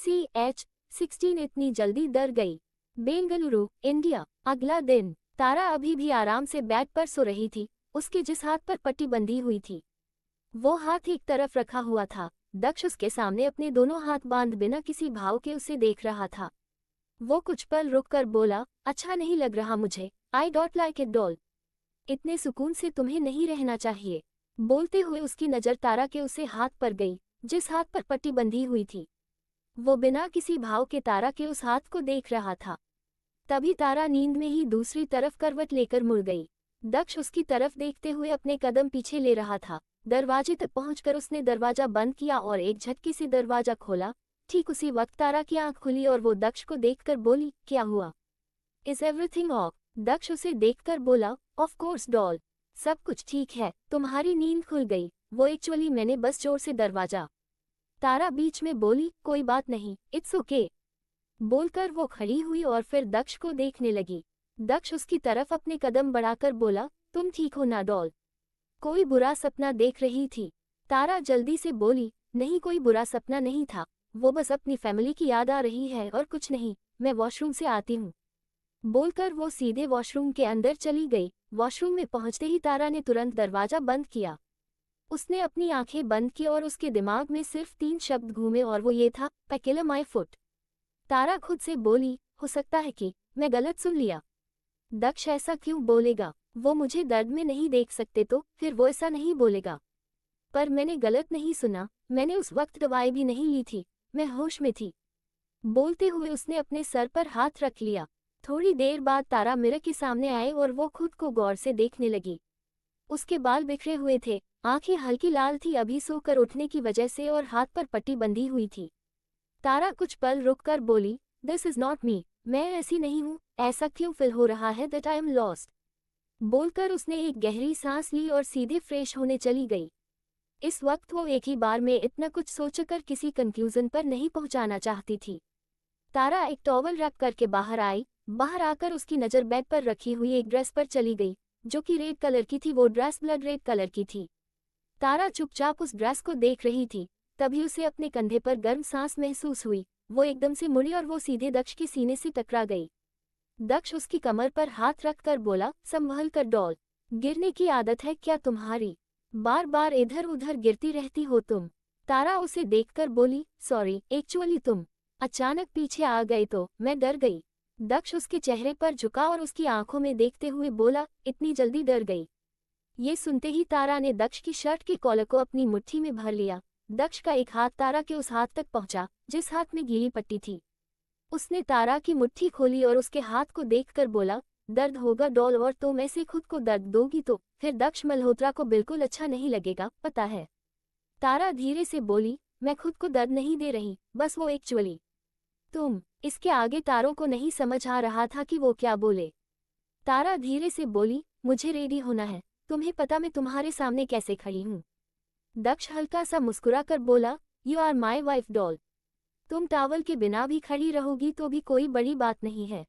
CH-16 इतनी जल्दी डर गई। बेंगलुरु, इंडिया। अगला दिन तारा अभी भी आराम से बेड पर सो रही थी। उसके जिस हाथ पर पट्टी बंधी हुई थी वो हाथ एक तरफ रखा हुआ था। दक्ष उसके सामने अपने दोनों हाथ बांध बिना किसी भाव के उसे देख रहा था। वो कुछ पल रुककर बोला, अच्छा नहीं लग रहा मुझे। I don't like it doll. इतने सुकून से तुम्हें नहीं रहना चाहिए। बोलते हुए उसकी नज़र तारा के उसे हाथ पर गई जिस हाथ पर पट्टी बंधी हुई थी। वो बिना किसी भाव के तारा के उस हाथ को देख रहा था। तभी तारा नींद में ही दूसरी तरफ करवट लेकर मुड़ गई। दक्ष उसकी तरफ देखते हुए अपने कदम पीछे ले रहा था। दरवाजे तक पहुंचकर उसने दरवाजा बंद किया और एक झटके से दरवाजा खोला। ठीक उसी वक्त तारा की आंख खुली और वो दक्ष को देखकर बोली, क्या हुआ? Is everything of? दक्ष उसे देखकर बोला, ऑफ कोर्स डॉल, सब कुछ ठीक है, तुम्हारी नींद खुल गई। वो एक्चुअली मैंने बस जोर से दरवाजा। तारा बीच में बोली, कोई बात नहीं, इट्स ओके। बोलकर वो खड़ी हुई और फिर दक्ष को देखने लगी। दक्ष उसकी तरफ अपने कदम बढ़ाकर बोला, तुम ठीक हो ना डॉल? कोई बुरा सपना देख रही थी? तारा जल्दी से बोली, नहीं कोई बुरा सपना नहीं था, वो बस अपनी फैमिली की याद आ रही है और कुछ नहीं, मैं वॉशरूम से आती हूँ। बोलकर वो सीधे वॉशरूम के अंदर चली गई। वॉशरूम में पहुंचते ही तारा ने तुरंत दरवाजा बंद किया। उसने अपनी आंखें बंद की और उसके दिमाग में सिर्फ 3 शब्द घूमे और वो ये था, पैकेला माय फुट। तारा खुद से बोली, हो सकता है कि मैं गलत सुन लिया। दक्ष ऐसा क्यों बोलेगा? वो मुझे दर्द में नहीं देख सकते तो फिर वो ऐसा नहीं बोलेगा। पर मैंने गलत नहीं सुना, मैंने उस वक्त दवाई भी नहीं ली थी, मैं होश में थी। बोलते हुए उसने अपने सर पर हाथ रख लिया। थोड़ी देर बाद तारा मिरर के सामने आए और वो खुद को गौर से देखने लगी। उसके बाल बिखरे हुए थे, आंखें हल्की लाल थी अभी सोकर उठने की वजह से और हाथ पर पट्टी बंधी हुई थी। तारा कुछ पल रुककर बोली, दिस इज नॉट मी, मैं ऐसी नहीं हूँ, ऐसा क्यों फील हो रहा है दैट आई एम लॉस्ट। बोलकर उसने एक गहरी सांस ली और सीधे फ्रेश होने चली गई। इस वक्त वो एक ही बार में इतना कुछ सोचकर किसी कंक्लूजन पर नहीं पहुंचाना चाहती थी। तारा एक टॉवल रख करके बाहर आई। बाहर आकर उसकी नज़र बेड पर रखी हुई एक ड्रेस पर चली गई जो कि रेड कलर की थी। वो ड्रेस ब्लड रेड कलर की थी। तारा चुपचाप उस ड्रेस को देख रही थी। तभी उसे अपने कंधे पर गर्म सांस महसूस हुई। वो एकदम से मुड़ी और वो सीधे दक्ष के सीने से टकरा गई। दक्ष उसकी कमर पर हाथ रखकर बोला, संभल कर डॉल, गिरने की आदत है क्या तुम्हारी? बार बार इधर उधर गिरती रहती हो तुम। तारा उसे देखकर बोली, सॉरी, एक्चुअली तुम अचानक पीछे आ गए तो मैं डर गई। दक्ष उसके चेहरे पर झुका और उसकी आंखों में देखते हुए बोला, इतनी जल्दी डर गई? ये सुनते ही तारा ने दक्ष की शर्ट के कॉलर को अपनी मुट्ठी में भर लिया। दक्ष का एक हाथ तारा के उस हाथ तक पहुंचा जिस हाथ में गीली पट्टी थी। उसने तारा की मुट्ठी खोली और उसके हाथ को देखकर बोला, दर्द होगा डॉल, और तुम ऐसे खुद को दर्द दोगी तो फिर दक्ष मल्होत्रा को बिल्कुल अच्छा नहीं लगेगा, पता है। तारा धीरे से बोली, मैं खुद को दर्द नहीं दे रही, बस वो एक्चुअली तुम। इसके आगे तारों को नहीं समझ आ रहा था कि वो क्या बोले। तारा धीरे से बोली, मुझे रेडी होना है, तुम्हें पता मैं तुम्हारे सामने कैसे खड़ी हूँ। दक्ष हल्का सा मुस्कुराकर बोला, you are my wife doll, तुम टावल के बिना भी खड़ी रहोगी तो भी कोई बड़ी बात नहीं है।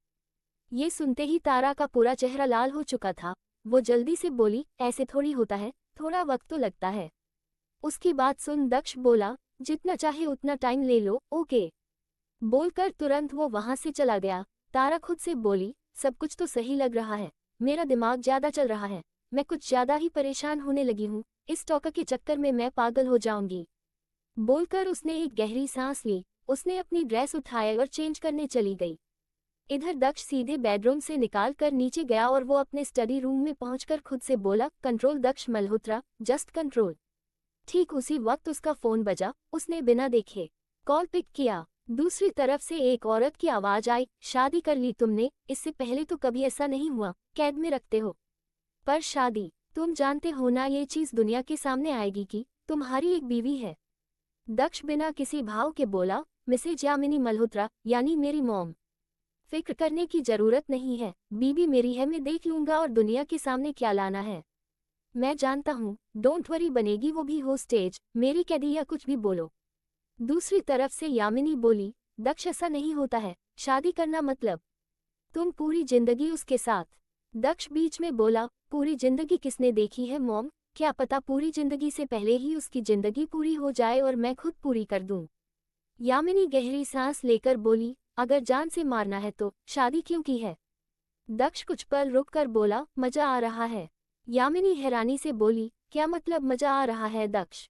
ये सुनते ही तारा का पूरा चेहरा लाल हो चुका था। वो जल्दी से बोली, ऐसे थोड़ी होता है, थोड़ा वक्त तो लगता है। उसकी बात सुन दक्ष बोला, जितना चाहे उतना टाइम ले लो, ओके। बोलकर तुरंत वो वहां से चला गया। तारा खुद से बोली, सब कुछ तो सही लग रहा है, मेरा दिमाग ज्यादा चल रहा है, मैं कुछ ज्यादा ही परेशान होने लगी हूँ, इस टॉका के चक्कर में मैं पागल हो जाऊंगी। बोलकर उसने एक गहरी सांस ली। उसने अपनी ड्रेस उठाई और चेंज करने चली गई। इधर दक्ष सीधे बेडरूम से निकाल कर नीचे गया और वो अपने स्टडी रूम में पहुंचकर खुद से बोला, कंट्रोल दक्ष मल्होत्रा, जस्ट कंट्रोल। ठीक उसी वक्त उसका फोन बजा। उसने बिना देखे कॉल पिक किया। दूसरी तरफ से एक औरत की आवाज आई, शादी कर ली तुमने? इससे पहले तो कभी ऐसा नहीं हुआ, कैद में रखते हो, पर शादी, तुम जानते हो ना ये चीज दुनिया के सामने आएगी कि तुम्हारी एक बीवी है। दक्ष बिना किसी भाव के बोला, मिसेज यामिनी मल्होत्रा, यानी मेरी मॉम। फिक्र करने की जरूरत नहीं है, बीबी मेरी है, मैं देख लूंगा और दुनिया के सामने क्या लाना है मैं जानता हूँ, डोंट वरी, बनेगी वो भी हो स्टेज, मेरी कैदी या कुछ भी बोलो। दूसरी तरफ से यामिनी बोली, दक्ष ऐसा नहीं होता है, शादी करना मतलब तुम पूरी जिंदगी उसके साथ। दक्ष बीच में बोला, पूरी जिंदगी किसने देखी है मॉम, क्या पता पूरी जिंदगी से पहले ही उसकी जिंदगी पूरी हो जाए और मैं खुद पूरी कर दूं। यामिनी गहरी सांस लेकर बोली, अगर जान से मारना है तो शादी क्यों की है? दक्ष कुछ पल रुक कर बोला, मजा आ रहा है। यामिनी हैरानी से बोली, क्या मतलब मजा आ रहा है दक्ष?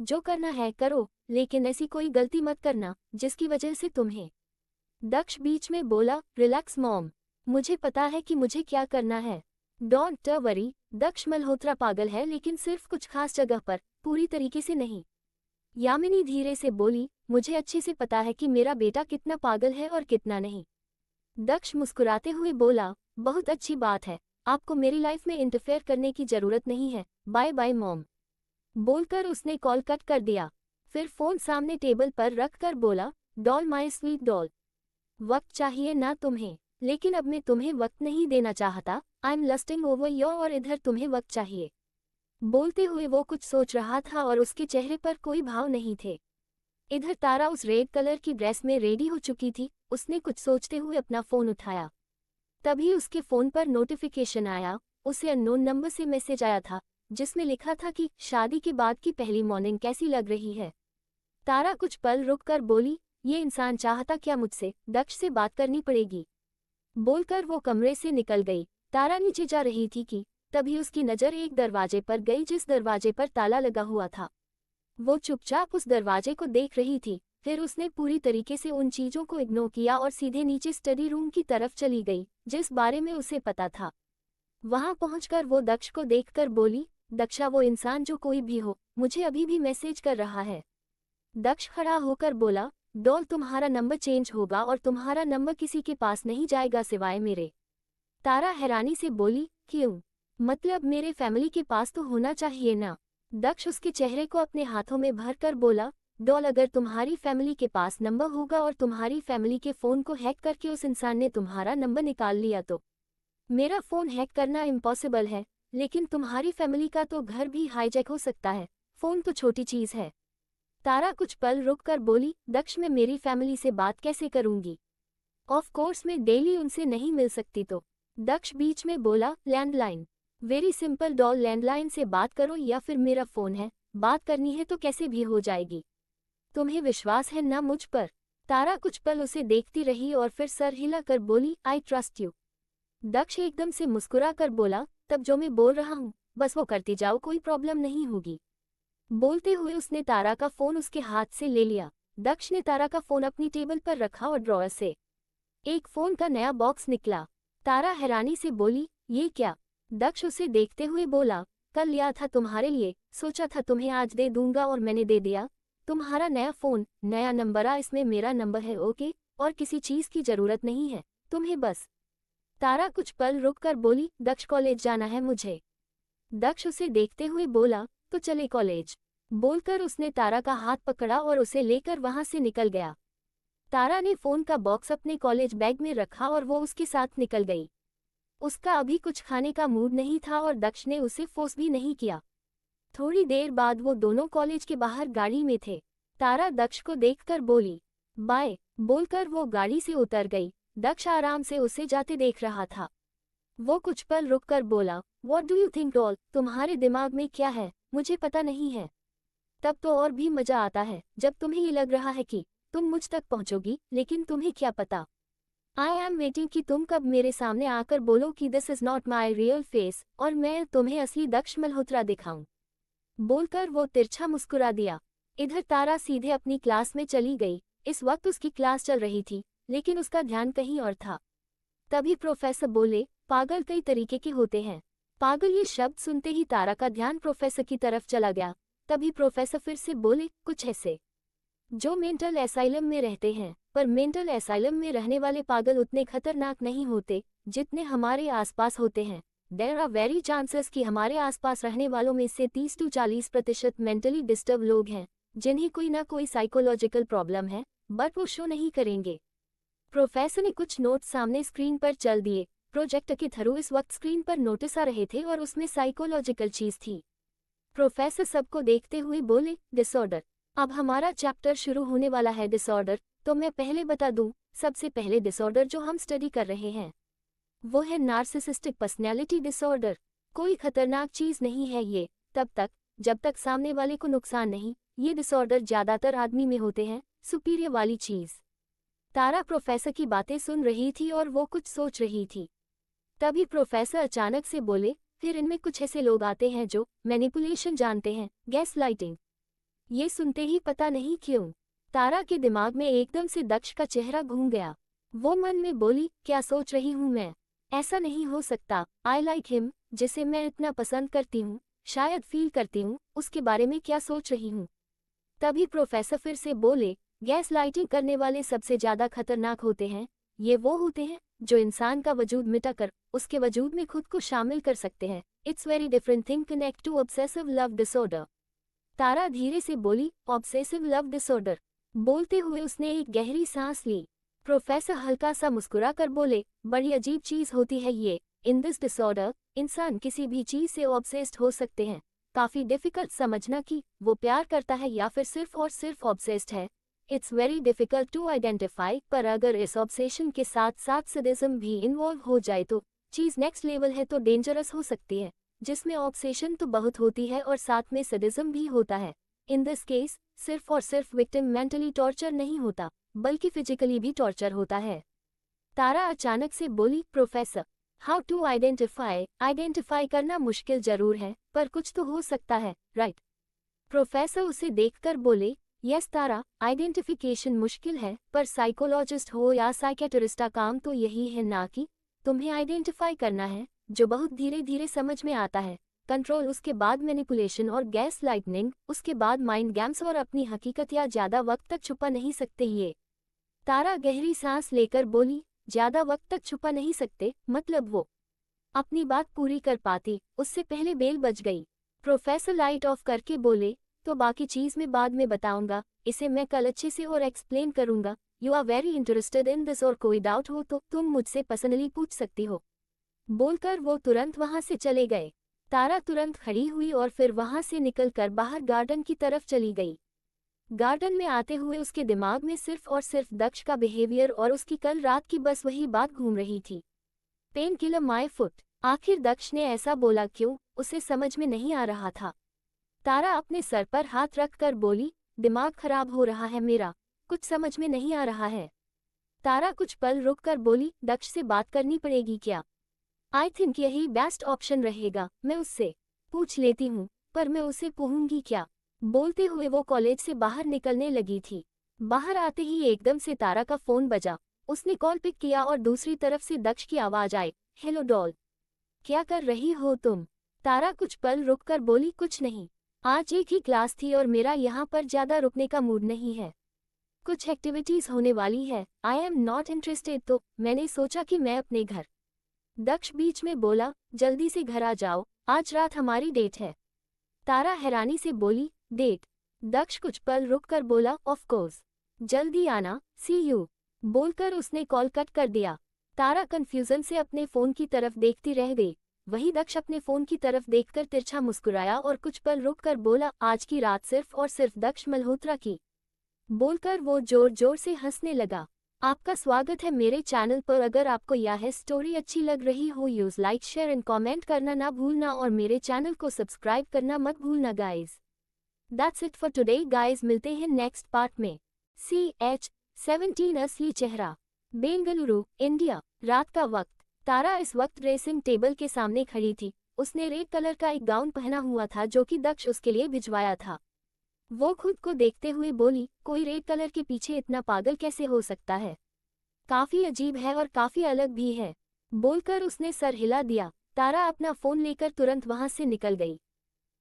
जो करना है करो, लेकिन ऐसी कोई गलती मत करना जिसकी वजह से तुम्हें। दक्ष बीच में बोला, रिलैक्स मॉम, मुझे पता है कि मुझे क्या करना है। Don't worry. दक्ष मल्होत्रा पागल है, लेकिन सिर्फ कुछ खास जगह पर, पूरी तरीके से नहीं। यामिनी धीरे से बोली, मुझे अच्छे से पता है कि मेरा बेटा कितना पागल है और कितना नहीं। दक्ष मुस्कुराते हुए बोला, बहुत अच्छी बात है, आपको मेरी लाइफ में इंटरफेयर करने की जरूरत नहीं है, बाय बाय मॉम। बोलकर उसने कॉल कट कर दिया। फिर फोन सामने टेबल पर रख कर बोला, डॉल माय स्वीट डॉल, वक्त चाहिए ना तुम्हें, लेकिन अब मैं तुम्हें वक्त नहीं देना चाहता। आई एम लस्टिंग ओवर योर, और इधर तुम्हें वक्त चाहिए। बोलते हुए वो कुछ सोच रहा था और उसके चेहरे पर कोई भाव नहीं थे। इधर तारा उस रेड कलर की ड्रेस में रेडी हो चुकी थी। उसने कुछ सोचते हुए अपना फोन उठाया। तभी उसके फोन पर नोटिफिकेशन आया। उसे अननोन नंबर से मैसेज आया था, जिसमें लिखा था कि शादी के बाद की पहली मॉर्निंग कैसी लग रही है। तारा कुछ पल रुक कर बोली, ये इंसान चाहता क्या मुझसे? दक्ष से बात करनी पड़ेगी। बोलकर वो कमरे से निकल गई। तारा नीचे जा रही थी कि तभी उसकी नज़र एक दरवाजे पर गई, जिस दरवाजे पर ताला लगा हुआ था। वो चुपचाप उस दरवाजे को देख रही थी। फिर उसने पूरी तरीके से उन चीज़ों को इग्नोर किया और सीधे नीचे स्टडी रूम की तरफ चली गई, जिस बारे में उसे पता था। वहां पहुंचकर वो दक्ष को देखकर बोली, दक्षा, वो इंसान जो कोई भी हो, मुझे अभी भी मैसेज कर रहा है। दक्ष खड़ा होकर बोला, डॉल, तुम्हारा नंबर चेंज होगा और तुम्हारा नंबर किसी के पास नहीं जाएगा सिवाय मेरे। तारा हैरानी से बोली, क्यों? मतलब मेरे फैमिली के पास तो होना चाहिए ना। दक्ष उसके चेहरे को अपने हाथों में भरकर बोला, डॉल, अगर तुम्हारी फैमिली के पास नंबर होगा और तुम्हारी फैमिली के फ़ोन को हैक करके उस इंसान ने तुम्हारा नंबर निकाल लिया तो मेरा फ़ोन हैक करना इम्पॉसिबल है, लेकिन तुम्हारी फैमिली का तो घर भी हाईजैक हो सकता है। फ़ोन तो छोटी चीज़ है। तारा कुछ पल रुक कर बोली, दक्ष, मैं मेरी फैमिली से बात कैसे करूंगी? ऑफ कोर्स मैं डेली उनसे नहीं मिल सकती तो। दक्ष बीच में बोला, landline. Very simple doll, landline से बात करो या फिर मेरा फ़ोन है, बात करनी है तो कैसे भी हो जाएगी। तुम्हें विश्वास है ना मुझ पर? तारा कुछ पल उसे देखती रही और फिर सर हिला कर बोली, आई ट्रस्ट यू। दक्ष एकदम से मुस्कुरा कर बोला, तब जो मैं बोल रहा हूँ बस वो करती जाओ, कोई प्रॉब्लम नहीं होगी। बोलते हुए उसने तारा का फ़ोन उसके हाथ से ले लिया। दक्ष ने तारा का फ़ोन अपनी टेबल पर रखा और ड्रॉअर से एक फ़ोन का नया बॉक्स निकला। तारा हैरानी से बोली, ये क्या? दक्ष उसे देखते हुए बोला, कल लिया था तुम्हारे लिए, सोचा था तुम्हें आज दे दूंगा और मैंने दे दिया। तुम्हारा नया फ़ोन, नया नंबर, इसमें मेरा नंबर है, ओके, और किसी चीज़ की ज़रूरत नहीं है तुम्हें बस। तारा कुछ पल रुक कर बोली, दक्ष, कॉलेज जाना है मुझे। दक्ष उसे देखते हुए बोला, तो चले कॉलेज। बोलकर उसने तारा का हाथ पकड़ा और उसे लेकर वहां से निकल गया। तारा ने फ़ोन का बॉक्स अपने कॉलेज बैग में रखा और वो उसके साथ निकल गई। उसका अभी कुछ खाने का मूड नहीं था और दक्ष ने उसे फोर्स भी नहीं किया। थोड़ी देर बाद वो दोनों कॉलेज के बाहर गाड़ी में थे। तारा दक्ष को देखकर बोली, बाय। बोलकर वो गाड़ी से उतर गई। दक्ष आराम से उसे जाते देख रहा था। वो कुछ पल रुककर बोला, what do you think doll, तुम्हारे दिमाग में क्या है? मुझे पता नहीं है। तब तो और भी मजा आता है जब तुम्हें ये लग रहा है कि तुम मुझ तक पहुंचोगी, लेकिन तुम्हें क्या पता। आई एम वेटिंग कि तुम कब मेरे सामने आकर बोलो कि this is not my real face और मैं तुम्हें असली दक्ष मल्होत्रा दिखाऊं। बोलकर वो तिरछा मुस्कुरा दिया। इधर तारा सीधे अपनी क्लास में चली गई। इस वक्त उसकी क्लास चल रही थी, लेकिन उसका ध्यान कहीं और था। तभी प्रोफेसर बोले, पागल कई तरीके के होते हैं। पागल ये शब्द सुनते ही तारा का ध्यान प्रोफेसर की तरफ चला गया। तभी प्रोफेसर फिर से बोले, कुछ ऐसे जो मेंटल एसाइलम में रहते हैं, पर मेंटल एसाइलम में रहने वाले पागल उतने खतरनाक नहीं होते जितने हमारे आसपास होते हैं। देयर आर वेरी चांसेस कि हमारे आसपास रहने वालों में से 30 से 40% मेंटली डिस्टर्ब लोग हैं, जिन्हें कोई ना कोई साइकोलॉजिकल प्रॉब्लम है, बट वो शो नहीं करेंगे। प्रोफेसर ने कुछ नोट्स सामने स्क्रीन पर चल दिए। प्रोजेक्टर के थ्रू इस वक्त स्क्रीन पर नोटिस आ रहे थे और उसमें साइकोलॉजिकल चीज थी। प्रोफेसर सबको देखते हुए बोले, डिसऑर्डर। अब हमारा चैप्टर शुरू होने वाला है, डिसऑर्डर। तो मैं पहले बता दूं, सबसे पहले डिसऑर्डर जो हम स्टडी कर रहे हैं वो है नार्सिसिस्टिक पर्सनैलिटी डिसऑर्डर। कोई खतरनाक चीज नहीं है ये, तब तक जब तक सामने वाले को नुकसान नहीं। ये डिसऑर्डर ज्यादातर आदमी में होते हैं, सुपीरियर वाली चीज। तारा प्रोफेसर की बातें सुन रही थी और वो कुछ सोच रही थी। तभी प्रोफेसर अचानक से बोले, फिर इनमें कुछ ऐसे लोग आते हैं जो मैनिपुलेशन जानते हैं, गैस लाइटिंग। ये सुनते ही पता नहीं क्यों तारा के दिमाग में एकदम से दक्ष का चेहरा घूम गया। वो मन में बोली, क्या सोच रही हूँ मैं, ऐसा नहीं हो सकता। आई लाइक हिम, जिसे मैं इतना पसंद करती हूँ, शायद फील करती हूँ, उसके बारे में क्या सोच रही हूँ। तभी प्रोफेसर फिर से बोले, गैस लाइटिंग करने वाले सबसे ज्यादा खतरनाक होते हैं। ये वो होते हैं जो इंसान का वजूद मिटाकर उसके वजूद में खुद को शामिल कर सकते हैं। It's very different thing connect to obsessive love disorder. Tara धीरे से बोली, ऑब्सेसिव लव डिसऑर्डर। बोलते हुए उसने एक गहरी सांस ली। प्रोफेसर हल्का सा मुस्कुरा कर बोले, बड़ी अजीब चीज होती है ये। इन दिस डिसऑर्डर इंसान किसी भी चीज से ऑब्सेस्ड हो सकते हैं। काफी डिफिकल्ट समझना कि वो प्यार करता है या फिर सिर्फ और सिर्फ ऑब्सेस्ड है। It's very difficult to identify, पर अगर इस ऑब्सेशन के साथ साथ सडिज्म भी इन्वॉल्व हो जाए तो चीज नेक्स्ट लेवल है, तो डेंजरस हो सकती है, जिसमें ऑब्सेशन तो बहुत होती है और साथ में सडिज्म भी होता है। इन दिस केस सिर्फ और सिर्फ विक्टिम मेंटली टॉर्चर नहीं होता, बल्कि फिजिकली भी टॉर्चर होता है। तारा अचानक से बोली, प्रोफेसर हाउ टू आइडेंटिफाई करना मुश्किल जरूर है, पर कुछ तो हो सकता है, राइट? प्रोफेसर उसे देखकर बोले, यस तारा, आइडेंटिफिकेशन मुश्किल है, पर साइकोलॉजिस्ट हो या साइकेट्रिस्ट का काम तो यही है ना कि तुम्हें आइडेंटिफाई करना है, जो बहुत धीरे धीरे समझ में आता है। कंट्रोल, उसके बाद मैनिपुलेशन और गैस लाइटनिंग, उसके बाद माइंड गेम्स, और अपनी हकीकत या ज्यादा वक्त तक छुपा नहीं सकते ये। तारा गहरी सांस लेकर बोली, ज्यादा वक्त तक छुपा नहीं सकते मतलब? वो अपनी बात पूरी कर पाती उससे पहले बेल बज गई। प्रोफेसर लाइट ऑफ करके बोले, तो बाकी चीज मैं बाद में बताऊंगा, इसे मैं कल अच्छे से और एक्सप्लेन करूंगा। You are very interested in this, और कोई डाउट हो तो तुम मुझसे पर्सनली पूछ सकती हो। बोलकर वो तुरंत वहां से चले गए। तारा तुरंत खड़ी हुई और फिर वहां से निकलकर बाहर गार्डन की तरफ चली गई। गार्डन में आते हुए उसके दिमाग में सिर्फ और सिर्फ दक्ष का बिहेवियर और उसकी कल रात की बस वही बात घूम रही थी। Pain killer my foot. आखिर दक्ष ने ऐसा बोला क्यों, उसे समझ में नहीं आ रहा था। तारा अपने सर पर हाथ रखकर बोली, दिमाग खराब हो रहा है मेरा, कुछ समझ में नहीं आ रहा है। तारा कुछ पल रुककर बोली, दक्ष से बात करनी पड़ेगी क्या? आई थिंक यही बेस्ट ऑप्शन रहेगा, मैं उससे पूछ लेती हूँ, पर मैं उसे पूछूंगी क्या? बोलते हुए वो कॉलेज से बाहर निकलने लगी थी। बाहर आते ही एकदम से तारा का फोन बजा। उसने कॉल पिक किया और दूसरी तरफ से दक्ष की आवाज आई, हेलो डॉल, क्या कर रही हो तुम? तारा कुछ पल रुककर बोली, कुछ नहीं, आज एक ही क्लास थी और मेरा यहाँ पर ज्यादा रुकने का मूड नहीं है। कुछ एक्टिविटीज होने वाली है, आई एम नॉट इंटरेस्टेड, तो मैंने सोचा कि मैं अपने घर। दक्ष बीच में बोला, जल्दी से घर आ जाओ, आज रात हमारी डेट है। तारा हैरानी से बोली, डेट? दक्ष कुछ पल रुककर बोला, ऑफ कोर्स, जल्दी आना, सी यू। बोलकर उसने कॉल कट कर दिया। तारा कंफ्यूजन से अपने फोन की तरफ देखती रह गई। वही दक्ष अपने फोन की तरफ देखकर तिरछा मुस्कुराया और कुछ पल रुककर बोला, आज की रात सिर्फ और सिर्फ दक्ष मल्होत्रा की। बोलकर वो जोर जोर से हंसने लगा। आपका स्वागत है मेरे चैनल पर। अगर आपको यह स्टोरी अच्छी लग रही हो, use like share and comment करना ना भूलना और मेरे चैनल को सब्सक्राइब करना मत भूलना guys. That's it for today guys, मिलते हैं नेक्स्ट पार्ट में। CH-17 असली चेहरा, बेंगलुरु, इंडिया। रात का वक्त। तारा इस वक्त ड्रेसिंग टेबल के सामने खड़ी थी। उसने रेड कलर का एक गाउन पहना हुआ था जो कि दक्ष उसके लिए भिजवाया था। वो खुद को देखते हुए बोली, कोई रेड कलर के पीछे इतना पागल कैसे हो सकता है? काफी अजीब है और काफी अलग भी है। बोलकर उसने सर हिला दिया। तारा अपना फोन लेकर तुरंत वहां से निकल गई।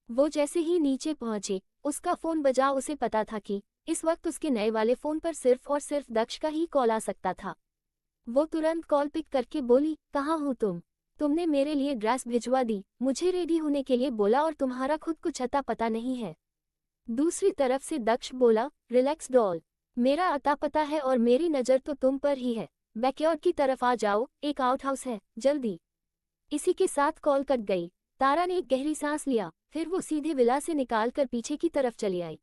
वो जैसे ही नीचे पहुंचे, उसका फोन बजा। उसे पता था कि इस वक्त उसके नए वाले फोन पर सिर्फ और सिर्फ दक्ष का ही कॉल आ सकता था। वो तुरंत कॉल पिक करके बोली, कहाँ हो तुम? तुमने मेरे लिए ड्रेस भिजवा दी, मुझे रेडी होने के लिए बोला और तुम्हारा खुद कुछ अता पता नहीं है। दूसरी तरफ से दक्ष बोला, रिलैक्स डॉल, मेरा अता पता है और मेरी नज़र तो तुम पर ही है। बैकयार्ड की तरफ आ जाओ, एक आउट हाउस है, जल्दी। इसी के साथ कॉल कट गई। तारा ने एक गहरी सांस लिया, फिर वो सीधे विला से निकालकर पीछे की तरफ चली आई।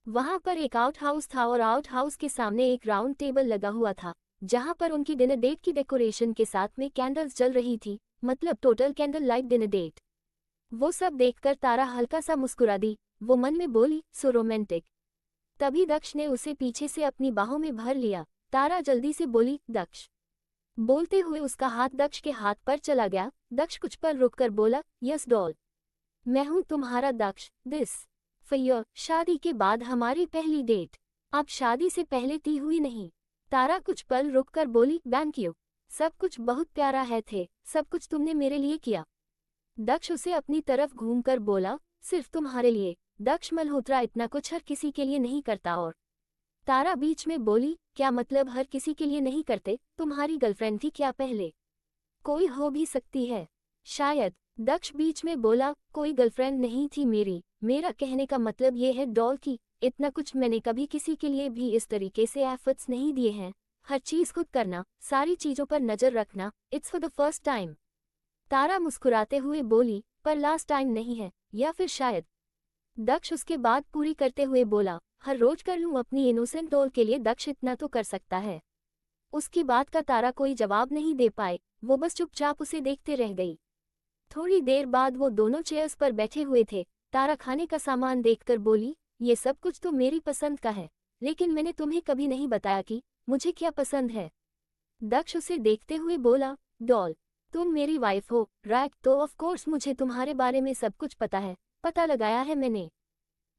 वहां पर एक आउट हाउस था और आउट हाउस के सामने एक राउंड टेबल लगा हुआ था, जहां पर उनकी डिनर डेट की डेकोरेशन के साथ में कैंडल्स जल रही थी, मतलब total candle light dinner date. वो सब देखकर तारा हल्का सा मुस्कुरा दी। वो मन में बोली, सो रोमांटिक। तभी दक्ष ने उसे पीछे से अपनी बाहों में भर लिया। तारा जल्दी से बोली, दक्ष। बोलते हुए उसका हाथ दक्ष के हाथ पर चला गया। दक्ष कुछ पल रुककर बोला, यस डॉल, मैं हूं तुम्हारा दक्ष। दिस फॉर शादी के बाद हमारी पहली डेट। अब शादी से पहले ती हुई नहीं। तारा कुछ पल रुककर बोली, थैंक यू, सब कुछ बहुत प्यारा है थे, सब कुछ तुमने मेरे लिए किया। दक्ष उसे अपनी तरफ घूमकर बोला, सिर्फ तुम्हारे लिए। दक्ष मल्होत्रा इतना कुछ हर किसी के लिए नहीं करता। और तारा बीच में बोली, क्या मतलब हर किसी के लिए नहीं करते? तुम्हारी गर्लफ्रेंड थी क्या पहले? कोई हो भी सकती है शायद। दक्ष बीच में बोला, कोई गर्लफ्रेंड नहीं थी मेरी। मेरा कहने का मतलब ये है डॉल की इतना कुछ मैंने कभी किसी के लिए भी इस तरीके से एफर्ट्स नहीं दिए हैं। हर चीज खुद करना, सारी चीजों पर नजर रखना, it's for the first time. Tara मुस्कुराते हुए बोली, पर लास्ट टाइम नहीं है, या फिर शायद। दक्ष उसके बात पूरी करते हुए बोला, हर रोज कर लूं अपनी इनोसेंट डॉल के लिए। दक्ष इतना तो कर सकता है। उसकी बात का तारा कोई जवाब नहीं दे पाए, वो बस चुपचाप उसे देखते रह गई। थोड़ी देर बाद वो दोनों चेयर्स पर बैठे हुए थे। तारा खाने का सामान देखकर बोली, ये सब कुछ तो मेरी पसंद का है, लेकिन मैंने तुम्हें कभी नहीं बताया कि मुझे क्या पसंद है। दक्ष उसे देखते हुए बोला, डॉल, तुम मेरी वाइफ हो, राइट? तो ऑफ कोर्स मुझे तुम्हारे बारे में सब कुछ पता है, पता लगाया है मैंने।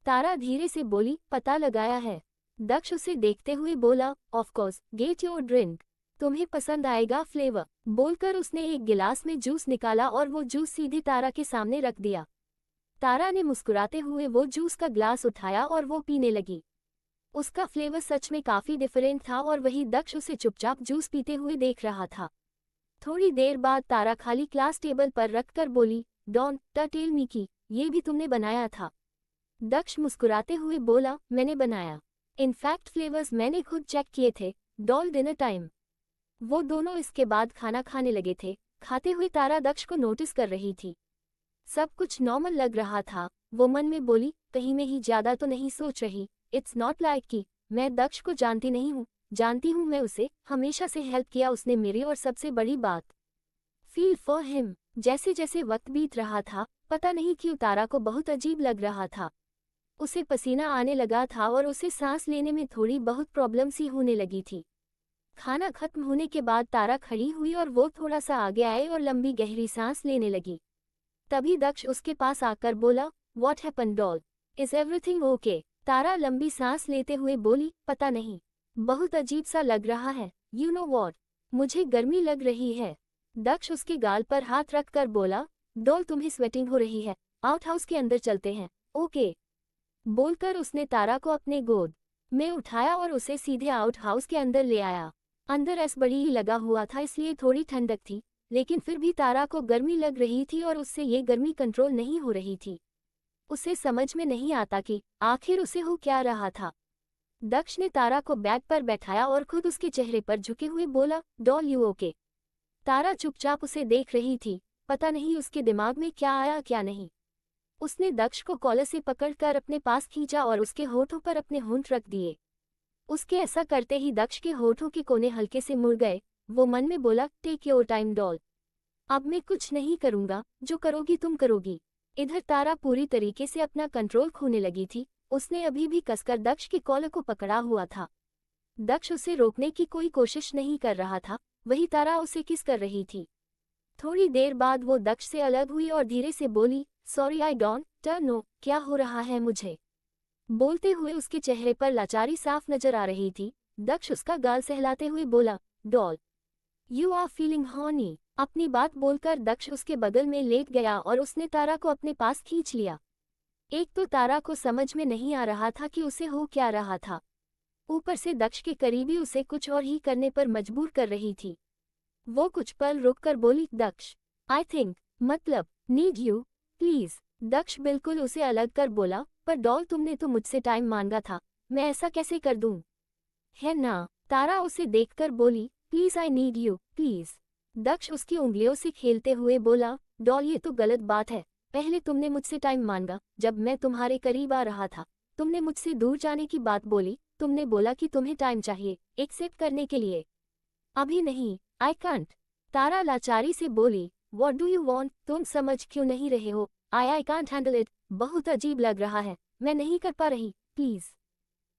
तारा धीरे से बोली, पता लगाया है? दक्ष उसे देखते हुए बोला, of course, get your drink, तुम्हें पसंद आएगा फ्लेवर। बोलकर उसने एक गिलास में जूस निकाला और वो जूस सीधे तारा के सामने रख दिया। तारा ने मुस्कुराते हुए वो जूस का ग्लास उठाया और वो पीने लगी। उसका फ्लेवर सच में काफी डिफरेंट था और वही दक्ष उसे चुपचाप जूस पीते हुए देख रहा था। थोड़ी देर बाद तारा खाली ग्लास टेबल पर रखकर बोली, डॉन, टेल मी की ये भी तुमने बनाया था? दक्ष मुस्कुराते हुए बोला, मैंने बनाया। इनफैक्ट फ्लेवर्स मैंने खुद चेक किए थे। Doll, dinner time. वो दोनों इसके बाद खाना खाने लगे थे। खाते हुए तारा दक्ष को नोटिस कर रही थी। सब कुछ नॉर्मल लग रहा था। वो मन में बोली, कहीं में ही ज्यादा तो नहीं सोच रही। इट्स नॉट लाइक कि मैं दक्ष को जानती नहीं हूँ, जानती हूँ मैं उसे, हमेशा से हेल्प किया उसने मेरी, और सबसे बड़ी बात, फील फॉर हिम। जैसे जैसे वक्त बीत रहा था, पता नहीं क्यों तारा को बहुत अजीब लग रहा था। उसे पसीना आने लगा था और उसे सांस लेने में थोड़ी बहुत प्रॉब्लम सी होने लगी थी। खाना खत्म होने के बाद तारा खड़ी हुई और वो थोड़ा सा आगे आए और लंबी गहरी सांस लेने लगी। तभी दक्ष उसके पास आकर बोला, what happen doll, is everything okay? Tara लंबी सांस लेते हुए बोली, पता नहीं, बहुत अजीब सा लग रहा है। यू नो व्हाट, मुझे गर्मी लग रही है। दक्ष उसके गाल पर हाथ रखकर बोला, डॉल, तुम्हें स्वेटिंग हो रही है, आउट हाउस के अंदर चलते हैं, ओके? बोलकर उसने तारा को अपने गोद में उठाया और उसे सीधे आउट हाउस के अंदर ले आया। अंदर एस बड़ी ही लगा हुआ था, इसलिए थोड़ी ठंडक थी, लेकिन फिर भी तारा को गर्मी लग रही थी और उससे ये गर्मी कंट्रोल नहीं हो रही थी। उसे समझ में नहीं आता कि आखिर उसे हो क्या रहा था। दक्ष ने तारा को बेड पर बैठाया और खुद उसके चेहरे पर झुके हुए बोला, डॉल, यू ओके? तारा चुपचाप उसे देख रही थी। पता नहीं उसके दिमाग में क्या आया क्या नहीं। उसने दक्ष को कॉलर से पकड़कर अपने पास खींचा और उसके होठों पर अपने होंठ रख दिए। उसके ऐसा करते ही दक्ष के होठों के कोने हल्के से मुड़ गए। वो मन में बोला, टेक योर टाइम डॉल, अब मैं कुछ नहीं करूंगा, जो करोगी तुम करोगी। इधर तारा पूरी तरीके से अपना कंट्रोल खोने लगी थी। उसने अभी भी कसकर दक्ष के कॉलर को पकड़ा हुआ था। दक्ष उसे रोकने की कोई कोशिश नहीं कर रहा था, वही तारा उसे किस कर रही थी। थोड़ी देर बाद वो दक्ष से अलग हुई और धीरे से बोली, सॉरी आई डोंट नो क्या हो रहा है मुझे। बोलते हुए उसके चेहरे पर लाचारी साफ नजर आ रही थी। दक्ष उसका गाल सहलाते हुए बोला, doll, you are feeling horny. अपनी बात बोलकर दक्ष उसके बगल में लेट गया और उसने तारा को अपने पास खींच लिया। एक तो तारा को समझ में नहीं आ रहा था कि उसे हो क्या रहा था, ऊपर से दक्ष के करीबी उसे कुछ और ही करने पर मजबूर कर रही थी। वो कुछ पल रुककर बोली, दक्ष, आई थिंक, मतलब, नीड यू, प्लीज। दक्ष बिल्कुल उसे अलग कर बोला, पर डॉल, तुमने तो मुझसे टाइम मांगा था, मैं ऐसा कैसे कर दूं? है ना? तारा उसे देखकर बोली, please I need you, please. Daksh उसकी उंगलियों से खेलते हुए बोला, डॉल, ये तो गलत बात है। पहले तुमने मुझसे टाइम मांगा जब मैं तुम्हारे करीब आ रहा था। तुमने मुझसे दूर जाने की बात बोली। तुमने बोला कि तुम्हें टाइम चाहिए एक्सेप्ट करने के लिए। अभी नहीं, आई कांट। तारा लाचारी से बोली, व्हाट डू यू वांट? तुम समझ क्यों नहीं रहे हो? I can't handle it. बहुत अजीब लग रहा है, मैं नहीं कर पा रही, प्लीज।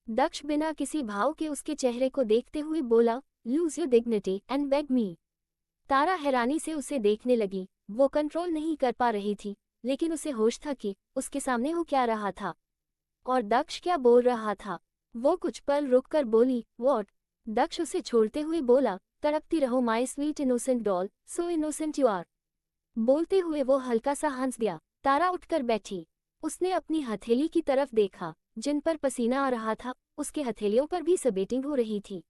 दक्ष बिना किसी भाव के उसके चेहरे को देखते हुए बोला, lose your dignity and beg me. Tara हैरानी से उसे देखने लगी। वो कंट्रोल नहीं कर पा रही थी, लेकिन उसे होश था कि उसके सामने हो क्या रहा था और दक्ष क्या बोल रहा था। वो कुछ पल रुककर बोली, व्हाट? दक्ष उसे छोड़ते हुए बोला, तड़पती रहो my sweet innocent doll, so innocent you are. बोलते हुए वो हल्का सा हंस दिया। तारा उठकर बैठी। उसने अपनी हथेली की तरफ देखा, जिन पर पसीना आ रहा था उसके हथेलियों पर भी स्वेटिंग हो रही थी।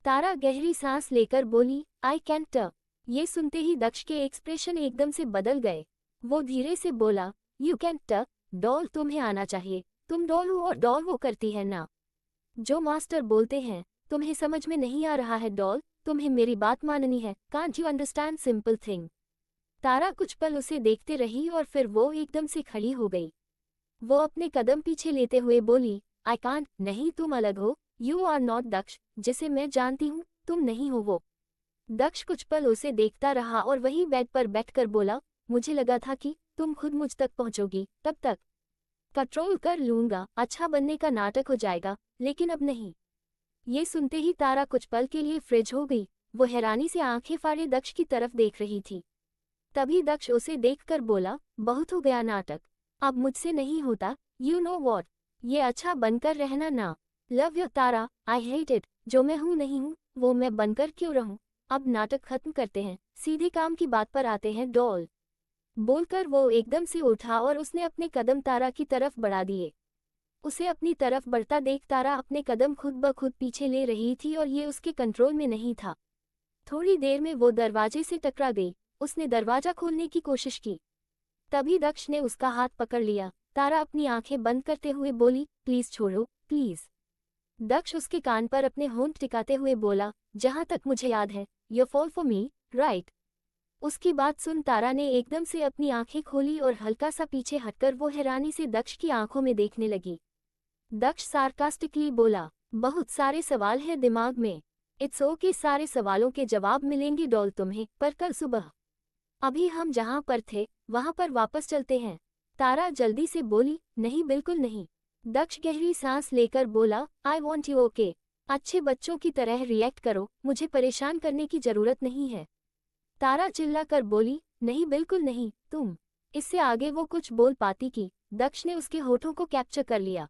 तारा गहरी सांस लेकर बोली, आई कैंट। ये सुनते ही दक्ष के एक्सप्रेशन एकदम से बदल गए। वो धीरे से बोला, यू कैंट डॉल, तुम्हें आना चाहिए। तुम डॉल हो और डॉल वो करती है ना जो मास्टर बोलते हैं। तुम्हें समझ में नहीं आ रहा है डॉल, तुम्हें मेरी बात माननी है। Can't you understand simple thing. Tara कुछ पल उसे देखते रही और फिर वो एकदम से खड़ी हो गई। वो अपने कदम पीछे लेते हुए बोली, आई कांट। नहीं, तुम अलग हो। यू आर नॉट दक्ष जिसे मैं जानती हूँ, तुम नहीं हो वो। दक्ष कुछ पल उसे देखता रहा और वहीं बेड पर बैठकर बोला, मुझे लगा था कि तुम खुद मुझ तक पहुंचोगी, तब तक कंट्रोल कर लूंगा, अच्छा बनने का नाटक हो जाएगा, लेकिन अब नहीं। ये सुनते ही तारा कुछ पल के लिए फ्रिज हो गई। वो हैरानी से आंखें फाड़े दक्ष की तरफ देख रही थी। तभी दक्ष उसे देखकर बोला, बहुत हो गया नाटक, अब मुझसे नहीं होता। यू नो वॉट, ये अच्छा बनकर रहना ना। Love you Tara, I hate it. जो मैं हूँ नहीं हूँ, वो मैं बनकर क्यों रहूँ। अब नाटक खत्म करते हैं, सीधे काम की बात पर आते हैं डॉल। बोलकर वो एकदम से उठा और उसने अपने कदम तारा की तरफ बढ़ा दिए। उसे अपनी तरफ बढ़ता देख तारा अपने कदम खुद ब खुद पीछे ले रही थी और ये उसके कंट्रोल में नहीं था। थोड़ी देर में वो दरवाजे से टकरा गई। उसने दरवाजा खोलने की कोशिश की। तभी दक्ष ने उसका हाथ पकड़ लिया। तारा अपनी आंखें बंद करते हुए बोली, प्लीज छोड़ो, प्लीज। दक्ष उसके कान पर अपने होंठ टिकाते हुए बोला, जहां तक मुझे याद है, you fall for me, right. उसकी बात सुन तारा ने एकदम से अपनी आंखें खोली और हल्का सा पीछे हटकर वो हैरानी से दक्ष की आंखों में देखने लगी। दक्ष सार्कास्टिकली बोला, बहुत सारे सवाल हैं दिमाग में। इट्स ओके, सारे सवालों के जवाब मिलेंगे डॉल तुम्हें, पर कल सुबह। अभी हम जहां पर थे वहां पर वापस चलते हैं। तारा जल्दी से बोली, नहीं, बिल्कुल नहीं। दक्ष गहरी सांस लेकर बोला, आई वॉन्ट यू ओके। अच्छे बच्चों की तरह रिएक्ट करो, मुझे परेशान करने की जरूरत नहीं है। तारा चिल्लाकर बोली, नहीं, बिल्कुल नहीं, तुम। इससे आगे वो कुछ बोल पाती कि दक्ष ने उसके होठों को कैप्चर कर लिया।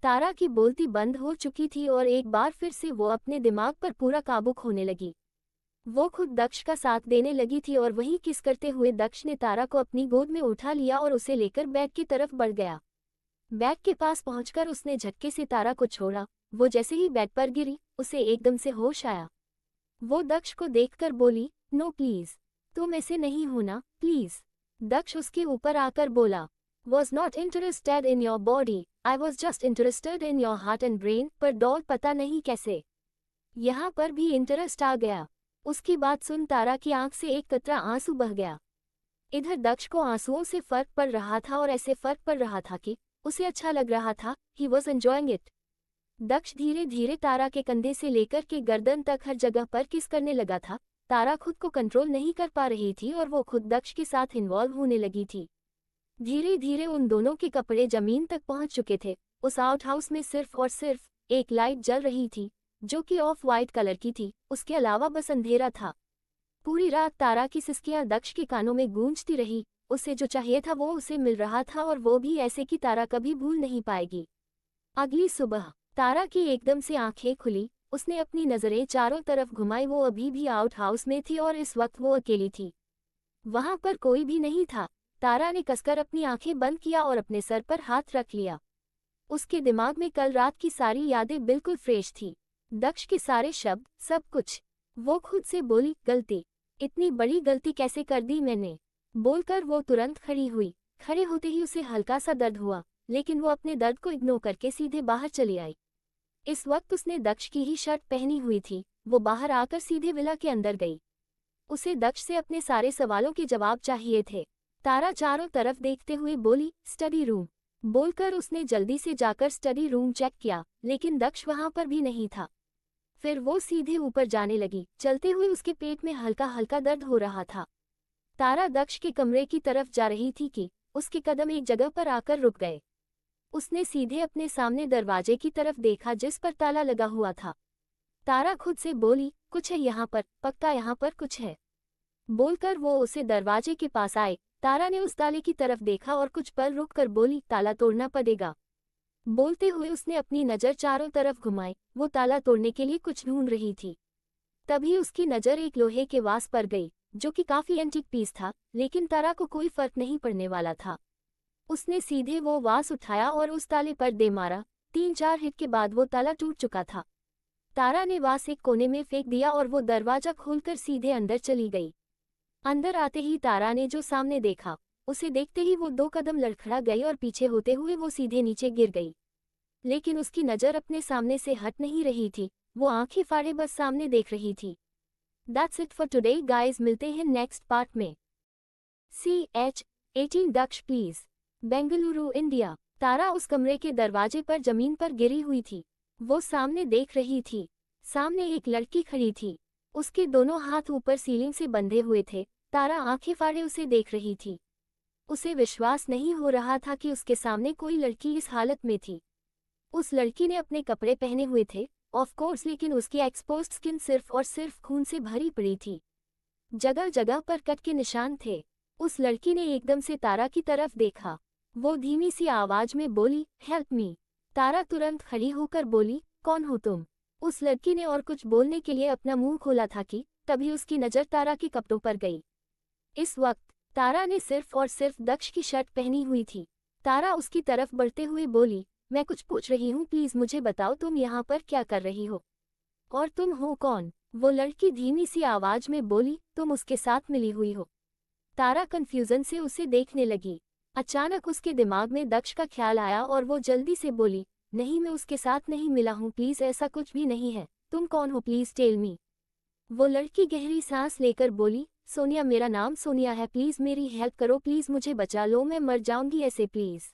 तारा की बोलती बंद हो चुकी थी और एक बार फिर से वो अपने दिमाग पर पूरा काबू खोने लगी। वो खुद दक्ष का साथ देने लगी थी और वहीं किस करते हुए दक्ष ने तारा को अपनी गोद में उठा लिया और उसे लेकर बेड की तरफ बढ़ गया। बेड के पास पहुंचकर उसने झटके से तारा को छोड़ा। वो जैसे ही बेड पर गिरी, उसे एकदम से होश आया। वो दक्ष को देखकर बोली, नो प्लीज, तुम ऐसे नहीं होना, प्लीज। दक्ष उसके ऊपर आकर बोला, was not interested in your body, I was just interested in your heart and brain. पर डॉल पता नहीं कैसे यहाँ पर भी इंटरेस्ट आ गया। उसकी बात सुन तारा की आंख से एक कतरा आंसू बह गया। इधर दक्ष को आंसुओं से फर्क पड़ रहा था और ऐसे फर्क पड़ रहा था कि उसे अच्छा लग रहा था। He was enjoying it. Daksh धीरे धीरे तारा के कंधे से लेकर के गर्दन तक हर जगह पर किस करने लगा था। तारा खुद को कंट्रोल नहीं कर पा रही थी और वो खुद दक्ष के साथ इन्वॉल्व होने लगी थी। धीरे धीरे उन दोनों के कपड़े जमीन तक पहुंच चुके थे। उस आउट हाउस में सिर्फ और सिर्फ एक लाइट जल रही थी, जो कि ऑफ वाइट कलर की थी। उसके अलावा बस अंधेरा था। पूरी रात तारा की सिसकियां दक्ष के कानों में गूंजती रही। उसे जो चाहिए था वो उसे मिल रहा था और वो भी ऐसे कि तारा कभी भूल नहीं पाएगी। अगली सुबह तारा की एकदम से आंखें खुली। उसने अपनी नजरें चारों तरफ घुमाई। वो अभी भी आउट हाउस में थी और इस वक्त वो अकेली थी। वहां पर कोई भी नहीं था। तारा ने कसकर अपनी आंखें बंद किया और अपने सर पर हाथ रख लिया। उसके दिमाग में कल रात की सारी यादें बिल्कुल फ्रेश थी। दक्ष के सारे शब्द, सब कुछ। वो खुद से बोली, गलती, इतनी बड़ी गलती कैसे कर दी मैंने। बोलकर वो तुरंत खड़ी हुई। खड़े होते ही उसे हल्का सा दर्द हुआ, लेकिन वो अपने दर्द को इग्नोर करके सीधे बाहर चली आई। इस वक्त उसने दक्ष की ही शर्ट पहनी हुई थी। वो बाहर आकर सीधे विला के अंदर गई। उसे दक्ष से अपने सारे सवालों के जवाब चाहिए थे। तारा चारों तरफ देखते हुए बोली, स्टडी रूम। बोलकर उसने जल्दी से जाकर स्टडी रूम चेक किया, लेकिन दक्ष वहां पर भी नहीं था। फिर वो सीधे ऊपर जाने लगी। चलते हुए उसके पेट में हल्का हल्का दर्द हो रहा था। तारा दक्ष के कमरे की तरफ जा रही थी कि उसके कदम एक जगह पर आकर रुक गए। उसने सीधे अपने सामने दरवाजे की तरफ देखा जिस पर ताला लगा हुआ था। तारा खुद से बोली, कुछ है यहाँ पर, पक्का यहाँ पर कुछ है। बोलकर वो उसे दरवाजे के पास आए। तारा ने उस ताले की तरफ देखा और कुछ पल रुक कर बोली, ताला तोड़ना पड़ेगा। बोलते हुए उसने अपनी नज़र चारों तरफ घुमाई। वो ताला तोड़ने के लिए कुछ ढूंढ रही थी। तभी उसकी नज़र एक लोहे के वास पर गई, जो कि काफी एंटीक पीस था, लेकिन तारा को कोई फर्क नहीं पड़ने वाला था। उसने सीधे वो वास उठाया और उस ताले पर दे मारा। 3-4 हिट के बाद वो ताला टूट चुका था। तारा ने वास एक कोने में फेंक दिया और वो दरवाजा खोलकर सीधे अंदर चली गई। अंदर आते ही तारा ने जो सामने देखा, उसे देखते ही वो 2 कदम लड़खड़ा गई और पीछे होते हुए वो सीधे नीचे गिर गई। लेकिन उसकी नज़र अपने सामने से हट नहीं रही थी, वो आंखें फाड़े बस सामने देख रही थी। That's it for today guys, मिलते हैं नेक्स्ट पार्ट में। CH18 Daksh please, Bengaluru India. Tara उस कमरे के दरवाजे पर जमीन पर गिरी हुई थी। वो सामने देख रही थी। सामने एक लड़की खड़ी थी। उसके दोनों हाथ ऊपर सीलिंग से बंधे हुए थे। तारा आंखें फाड़े उसे देख रही थी। उसे विश्वास नहीं हो रहा था कि उसके सामने कोई लड़की इस हालत में थी। उस लड़की ने अपने कपड़े पहने हुए थे, ऑफ कोर्स, लेकिन उसकी एक्सपोज्ड स्किन सिर्फ और सिर्फ खून से भरी पड़ी थी। जगह जगह पर कट के निशान थे। उस लड़की ने एकदम से तारा की तरफ देखा। वो धीमी सी आवाज में बोली, हेल्प मी। तारा तुरंत खड़ी होकर बोली, कौन हो तुम? उस लड़की ने और कुछ बोलने के लिए अपना मुंह खोला था कि तभी उसकी नज़र तारा के कपड़ों पर गई। इस वक्त तारा ने सिर्फ और सिर्फ दक्ष की शर्ट पहनी हुई थी। तारा उसकी तरफ बढ़ते हुए बोली, मैं कुछ पूछ रही हूँ, प्लीज मुझे बताओ तुम यहाँ पर क्या कर रही हो, और तुम हो कौन? वो लड़की धीमी सी आवाज में बोली, तुम उसके साथ मिली हुई हो। तारा कंफ्यूजन से उसे देखने लगी। अचानक उसके दिमाग में दक्ष का ख्याल आया और वो जल्दी से बोली, नहीं, मैं उसके साथ नहीं मिला हूँ, प्लीज ऐसा कुछ भी नहीं है। तुम कौन हो, प्लीज टेल मी। वो लड़की गहरी सांस लेकर बोली, सोनिया, मेरा नाम सोनिया है, प्लीज मेरी हेल्प करो, प्लीज मुझे बचा लो, मैं मर जाऊंगी ऐसे, प्लीज।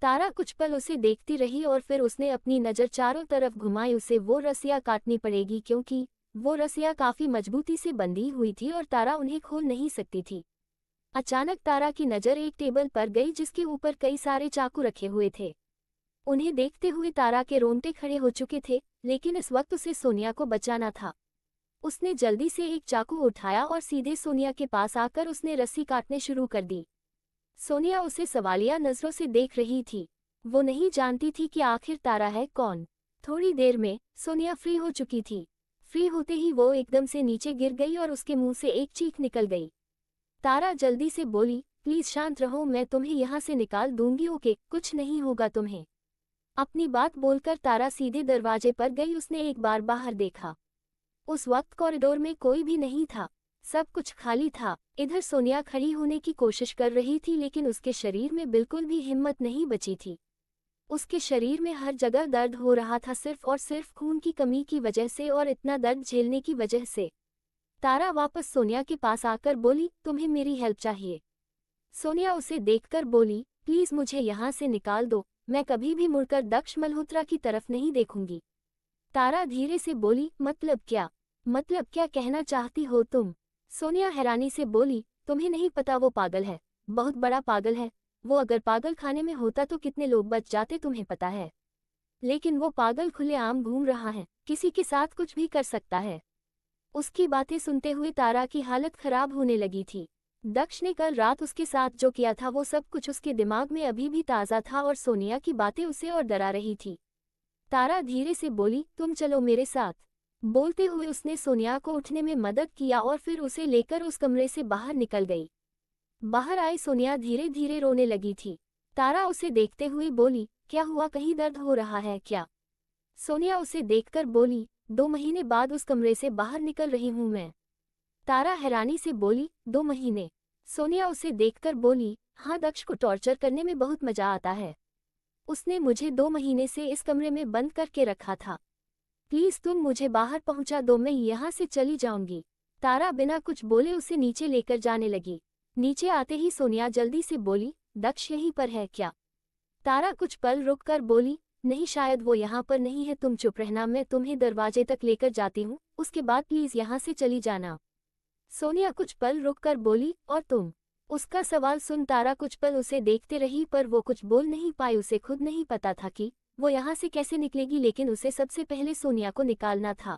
तारा कुछ पल उसे देखती रही और फिर उसने अपनी नज़र चारों तरफ घुमाई। उसे वो रस्सियाँ काटनी पड़ेगी क्योंकि वो रस्सियाँ काफी मजबूती से बंधी हुई थी और तारा उन्हें खोल नहीं सकती थी। अचानक तारा की नज़र एक टेबल पर गई जिसके ऊपर कई सारे चाकू रखे हुए थे। उन्हें देखते हुए तारा के रोंगटे खड़े हो चुके थे, लेकिन इस वक्त उसे सोनिया को बचाना था। उसने जल्दी से एक चाकू उठाया और सीधे सोनिया के पास आकर उसने रस्सी काटने शुरू कर दी। सोनिया उसे सवालिया नजरों से देख रही थी। वो नहीं जानती थी कि आखिर तारा है कौन। थोड़ी देर में सोनिया फ्री हो चुकी थी। फ्री होते ही वो एकदम से नीचे गिर गई और उसके मुंह से एक चीख निकल गई। तारा जल्दी से बोली, प्लीज शांत रहो, मैं तुम्हें यहाँ से निकाल दूंगी, ओके, कुछ नहीं होगा तुम्हें। अपनी बात बोलकर तारा सीधे दरवाजे पर गई। उसने एक बार बाहर देखा। उस वक्त कॉरिडोर में कोई भी नहीं था, सब कुछ खाली था। इधर सोनिया खड़ी होने की कोशिश कर रही थी, लेकिन उसके शरीर में बिल्कुल भी हिम्मत नहीं बची थी। उसके शरीर में हर जगह दर्द हो रहा था, सिर्फ और सिर्फ खून की कमी की वजह से और इतना दर्द झेलने की वजह से। तारा वापस सोनिया के पास आकर बोली, तुम्हें मेरी हेल्प चाहिए। सोनिया उसे देखकर बोली, प्लीज मुझे यहाँ से निकाल दो, मैं कभी भी मुड़कर दक्ष मल्होत्रा की तरफ नहीं देखूंगी। तारा धीरे से बोली, मतलब क्या कहना चाहती हो तुम? सोनिया हैरानी से बोली, तुम्हें नहीं पता, वो पागल है, बहुत बड़ा पागल है। वो अगर पागल खाने में होता तो कितने लोग बच जाते तुम्हें पता है। लेकिन वो पागल खुलेआम घूम रहा है, किसी के साथ कुछ भी कर सकता है। उसकी बातें सुनते हुए तारा की हालत खराब होने लगी थी। दक्ष ने कल रात उसके साथ जो किया था वो सब कुछ उसके दिमाग में अभी भी ताज़ा था और सोनिया की बातें उसे और डरा रही थी। तारा धीरे से बोली, तुम चलो मेरे साथ। बोलते हुए उसने सोनिया को उठने में मदद किया और फिर उसे लेकर उस कमरे से बाहर निकल गई। बाहर आई सोनिया धीरे धीरे रोने लगी थी। तारा उसे देखते हुए बोली, क्या हुआ, कहीं दर्द हो रहा है क्या? सोनिया उसे देखकर बोली, 2 महीने बाद उस कमरे से बाहर निकल रही हूं मैं। तारा हैरानी से बोली, 2 महीने? सोनिया उसे देखकर बोली, हाँ, दक्ष को टॉर्चर करने में बहुत मजा आता है। उसने मुझे 2 महीने से इस कमरे में बंद करके रखा था। प्लीज तुम मुझे बाहर पहुंचा दो, मैं यहाँ से चली जाऊंगी। तारा बिना कुछ बोले उसे नीचे लेकर जाने लगी। नीचे आते ही सोनिया जल्दी से बोली, दक्ष यहीं पर है क्या? तारा कुछ पल रुककर बोली, नहीं, शायद वो यहाँ पर नहीं है, तुम चुप रहना, मैं तुम्हें दरवाजे तक लेकर जाती हूँ, उसके बाद प्लीज यहाँ से चली जाना। सोनिया कुछ पल रुककर बोली, और तुम? उसका सवाल सुन तारा कुछ पल उसे देखते रही, पर वो कुछ बोल नहीं पाई। उसे खुद नहीं पता था कि वो यहाँ से कैसे निकलेगी, लेकिन उसे सबसे पहले सोनिया को निकालना था।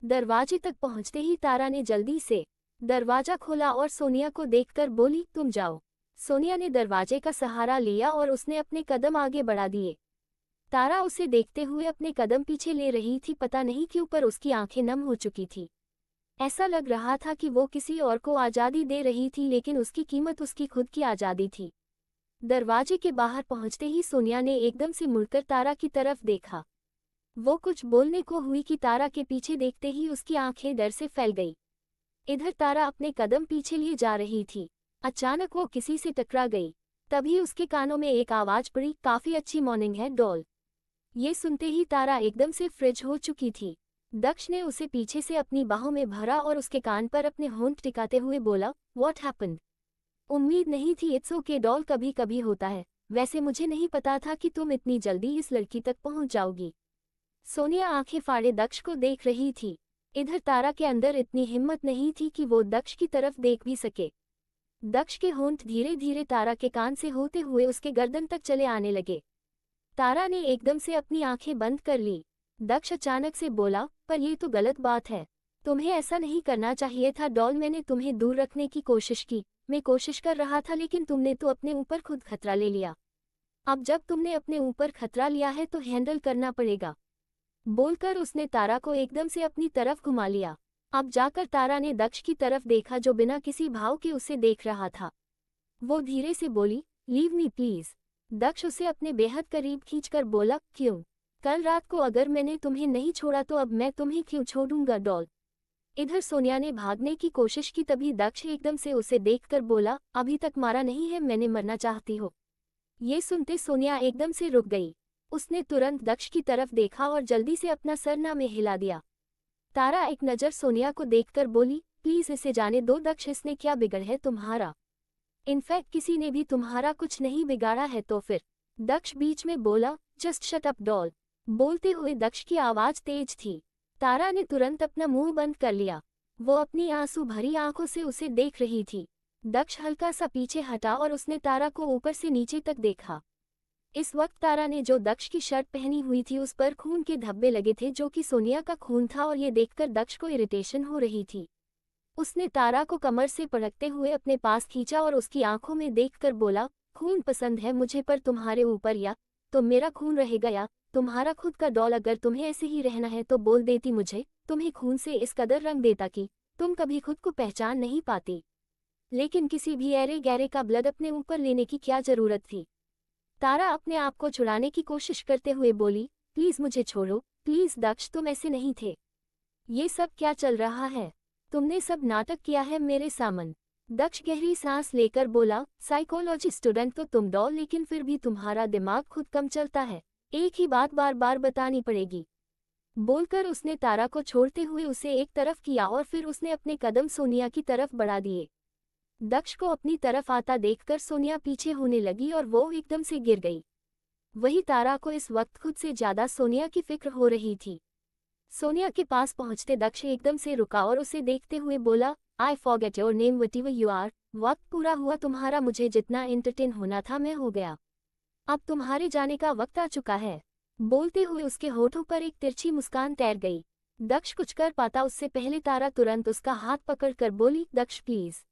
दरवाजे तक पहुंचते ही तारा ने जल्दी से दरवाजा खोला और सोनिया को देखकर बोली, तुम जाओ। सोनिया ने दरवाजे का सहारा लिया और उसने अपने कदम आगे बढ़ा दिए। तारा उसे देखते हुए अपने कदम पीछे ले रही थी। पता नहीं क्यों, पर उसकी आंखें नम हो चुकी थी। ऐसा लग रहा था कि वो किसी और को आज़ादी दे रही थी, लेकिन उसकी कीमत उसकी खुद की आज़ादी थी। दरवाजे के बाहर पहुंचते ही सोनिया ने एकदम से मुड़कर तारा की तरफ देखा। वो कुछ बोलने को हुई कि तारा के पीछे देखते ही उसकी आंखें डर से फैल गई। इधर तारा अपने कदम पीछे लिए जा रही थी। अचानक वो किसी से टकरा गई। तभी उसके कानों में एक आवाज पड़ी, काफी अच्छी मॉर्निंग है डॉल। ये सुनते ही तारा एकदम से फ्रिज हो चुकी थी। दक्ष ने उसे पीछे से अपनी बाहों में भरा और उसके कान पर अपने होंठ टिकाते हुए बोला, व्हाट हैपेंड? उम्मीद नहीं थी। इट्स ओके डॉल, कभी कभी होता है। वैसे मुझे नहीं पता था कि तुम इतनी जल्दी इस लड़की तक पहुंच जाओगी। सोनिया आंखें फाड़े दक्ष को देख रही थी। इधर तारा के अंदर इतनी हिम्मत नहीं थी कि वो दक्ष की तरफ देख भी सके। दक्ष के होंठ धीरे धीरे तारा के कान से होते हुए उसके गर्दन तक चले आने लगे। तारा ने एकदम से अपनी आंखें बंद कर ली। दक्ष अचानक से बोला, पर ये तो गलत बात है। तुम्हें ऐसा नहीं करना चाहिए था डॉल। मैंने तुम्हें दूर रखने की कोशिश की। मैं कोशिश कर रहा था, लेकिन तुमने तो अपने ऊपर खुद खतरा ले लिया। अब जब तुमने अपने ऊपर खतरा लिया है तो हैंडल करना पड़ेगा। बोलकर उसने तारा को एकदम से अपनी तरफ घुमा लिया। अब जाकर तारा ने दक्ष की तरफ देखा, जो बिना किसी भाव के उसे देख रहा था। वो धीरे से बोली, लीव मी प्लीज। दक्ष उसे अपने बेहद करीब खींचकर बोला, क्यों? कल रात को अगर मैंने तुम्हें नहीं छोड़ा तो अब मैं तुम्हें क्यों छोड़ूंगा डॉल? इधर सोनिया ने भागने की कोशिश की, तभी दक्ष एकदम से उसे देखकर बोला, अभी तक मारा नहीं है, मैंने मरना चाहती हो? ये सुनते सोनिया एकदम से रुक गई। उसने तुरंत दक्ष की तरफ देखा और जल्दी से अपना सरना में हिला दिया। तारा एक नज़र सोनिया को देखकर बोली, प्लीज इसे जाने दो दक्ष, इसने क्या बिगड़ है तुम्हारा? इनफैक्ट किसी ने भी तुम्हारा कुछ नहीं बिगाड़ा है तो फिर? दक्ष बीच में बोला, जस्ट शट अप डॉल। बोलते हुए दक्ष की आवाज तेज थी। तारा ने तुरंत अपना मुंह बंद कर लिया। वो अपनी आंसू भरी आंखों से उसे देख रही थी। दक्ष हल्का सा पीछे हटा और उसने तारा को ऊपर से नीचे तक देखा। इस वक्त तारा ने जो दक्ष की शर्ट पहनी हुई थी उस पर खून के धब्बे लगे थे, जो कि सोनिया का खून था, और ये देखकर दक्ष को इरिटेशन हो रही थी। उसने तारा को कमर से पटकते हुए अपने पास खींचा और उसकी आंखों में देखकर बोला, खून पसंद है मुझे, पर तुम्हारे ऊपर या तो मेरा खून रहेगा या तुम्हारा खुद का डॉल। अगर तुम्हें ऐसे ही रहना है तो बोल देती, मुझे तुम्हें खून से इस कदर रंग देता कि तुम कभी खुद को पहचान नहीं पाती। लेकिन किसी भी ऐरे गैरे का ब्लड अपने ऊपर लेने की क्या जरूरत थी? तारा अपने आप को छुड़ाने की कोशिश करते हुए बोली, प्लीज मुझे छोड़ो प्लीज। दक्ष तुम ऐसे नहीं थे। ये सब क्या चल रहा है? तुमने सब नाटक किया है मेरे सामने। दक्ष गहरी सांस लेकर बोला, साइकोलॉजी स्टूडेंट तो तुम डॉल, लेकिन फिर भी तुम्हारा दिमाग खुद कम चलता है। एक ही बात बार बार बतानी पड़ेगी। बोलकर उसने तारा को छोड़ते हुए उसे एक तरफ किया और फिर उसने अपने कदम सोनिया की तरफ बढ़ा दिए। दक्ष को अपनी तरफ आता देखकर सोनिया पीछे होने लगी और वो एकदम से गिर गई। वही तारा को इस वक्त खुद से ज्यादा सोनिया की फिक्र हो रही थी। सोनिया के पास पहुंचते दक्ष एकदम से रुका और उसे देखते हुए बोला, I forget your name whatever you are. वक्त पूरा हुआ तुम्हारा, मुझे जितना एंटरटेन होना था मैं हो गया। अब तुम्हारे जाने का वक्त आ चुका है। बोलते हुए उसके होठों पर एक तिरछी मुस्कान तैर गई। दक्ष कुछ कर पाता उससे पहले तारा तुरंत उसका हाथ पकड़कर बोली, दक्ष प्लीज।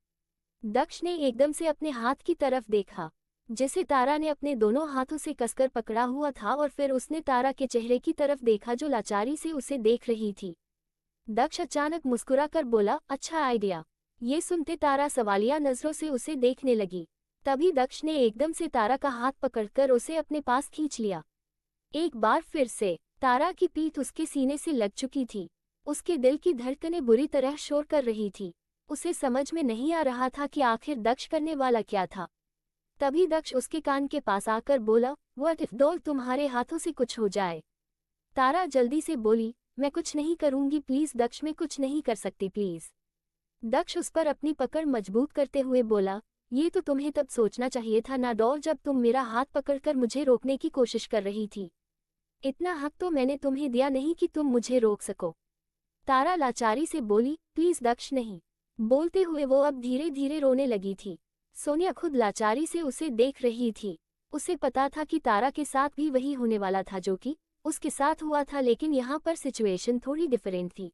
दक्ष ने एकदम से अपने हाथ की तरफ देखा, जिसे तारा ने अपने दोनों हाथों से कसकर पकड़ा हुआ था, और फिर उसने तारा के चेहरे की तरफ देखा जो लाचारी से उसे देख रही थी। दक्ष अचानक मुस्कुराकर बोला, अच्छा आइडिया। ये सुनते तारा सवालिया नजरों से उसे देखने लगी। तभी दक्ष ने एकदम से तारा का हाथ पकड़कर उसे अपने पास खींच लिया। एक बार फिर से तारा की पीठ उसके सीने से लग चुकी थी। उसके दिल की धड़कनें बुरी तरह शोर कर रही थी। उसे समझ में नहीं आ रहा था कि आखिर दक्ष करने वाला क्या था। तभी दक्ष उसके कान के पास आकर बोला, व्हाट इफ डॉल तुम्हारे हाथों से कुछ हो जाए? तारा जल्दी से बोली, मैं कुछ नहीं करूंगी प्लीज दक्ष, मैं कुछ नहीं कर सकती प्लीज। दक्ष उस पर अपनी पकड़ मजबूत करते हुए बोला, ये तो तुम्हें तब सोचना चाहिए था ना डॉल, जब तुम मेरा हाथ पकड़कर मुझे रोकने की कोशिश कर रही थी। इतना हक तो मैंने तुम्हें दिया नहीं कि तुम मुझे रोक सको। तारा लाचारी से बोली, प्लीज दक्ष नहीं। बोलते हुए वो अब धीरे धीरे रोने लगी थी। सोनिया खुद लाचारी से उसे देख रही थी। उसे पता था कि तारा के साथ भी वही होने वाला था जो कि उसके साथ हुआ था, लेकिन यहाँ पर सिचुएशन थोड़ी डिफरेंट थी।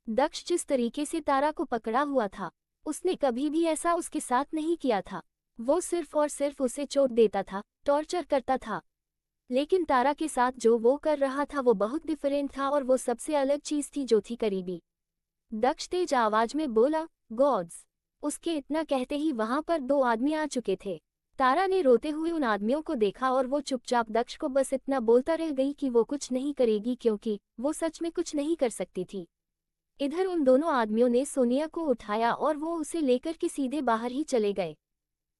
दक्ष जिस तरीके से तारा को पकड़ा हुआ था, उसने कभी भी ऐसा उसके साथ नहीं किया था। वो सिर्फ और सिर्फ उसे चोट देता था, टॉर्चर करता था। लेकिन तारा के साथ जो वो कर रहा था वो बहुत डिफरेंट था, और वो सबसे अलग चीज थी जो थी करीबी। दक्ष तेज आवाज में बोला, गॉड्स। उसके इतना कहते ही वहां पर 2 आदमी आ चुके थे। तारा ने रोते हुए उन आदमियों को देखा और वो चुपचाप दक्ष को बस इतना बोलता रह गई कि वो कुछ नहीं करेगी, क्योंकि वो सच में कुछ नहीं कर सकती थी। इधर उन दोनों आदमियों ने सोनिया को उठाया और वो उसे लेकर के सीधे बाहर ही चले गए।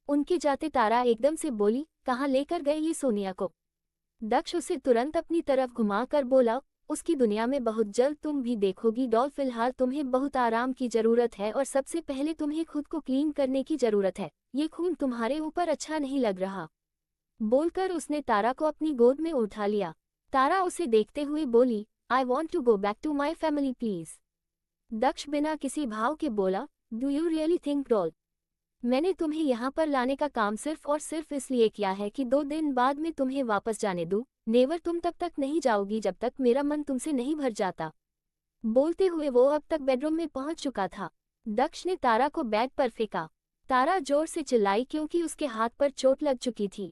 उनके जाते तारा एकदम से बोली, कहाँ लेकर गए ये सोनिया को? दक्ष उसे तुरंत अपनी तरफ घुमा कर बोला, उसकी दुनिया में बहुत जल्द तुम भी देखोगी डॉल। फिलहाल तुम्हें बहुत आराम की जरूरत है और सबसे पहले तुम्हें खुद को क्लीन करने की जरूरत है। ये खून तुम्हारे ऊपर अच्छा नहीं लग रहा। बोलकर उसने तारा को अपनी गोद में उठा लिया। तारा उसे देखते हुए बोली, I want to go back to my family please. Daksh बिना किसी भाव के बोला, do you really think doll, मैंने तुम्हें यहाँ पर लाने का काम सिर्फ और सिर्फ इसलिए किया है कि 2 दिन बाद में तुम्हें वापस जाने दूँ? नेवर, तुम तब तक नहीं जाओगी जब तक मेरा मन तुमसे नहीं भर जाता। बोलते हुए वो अब तक बेडरूम में पहुंच चुका था। दक्ष ने तारा को बेड पर फेंका। तारा जोर से चिल्लाई क्योंकि उसके हाथ पर चोट लग चुकी थी,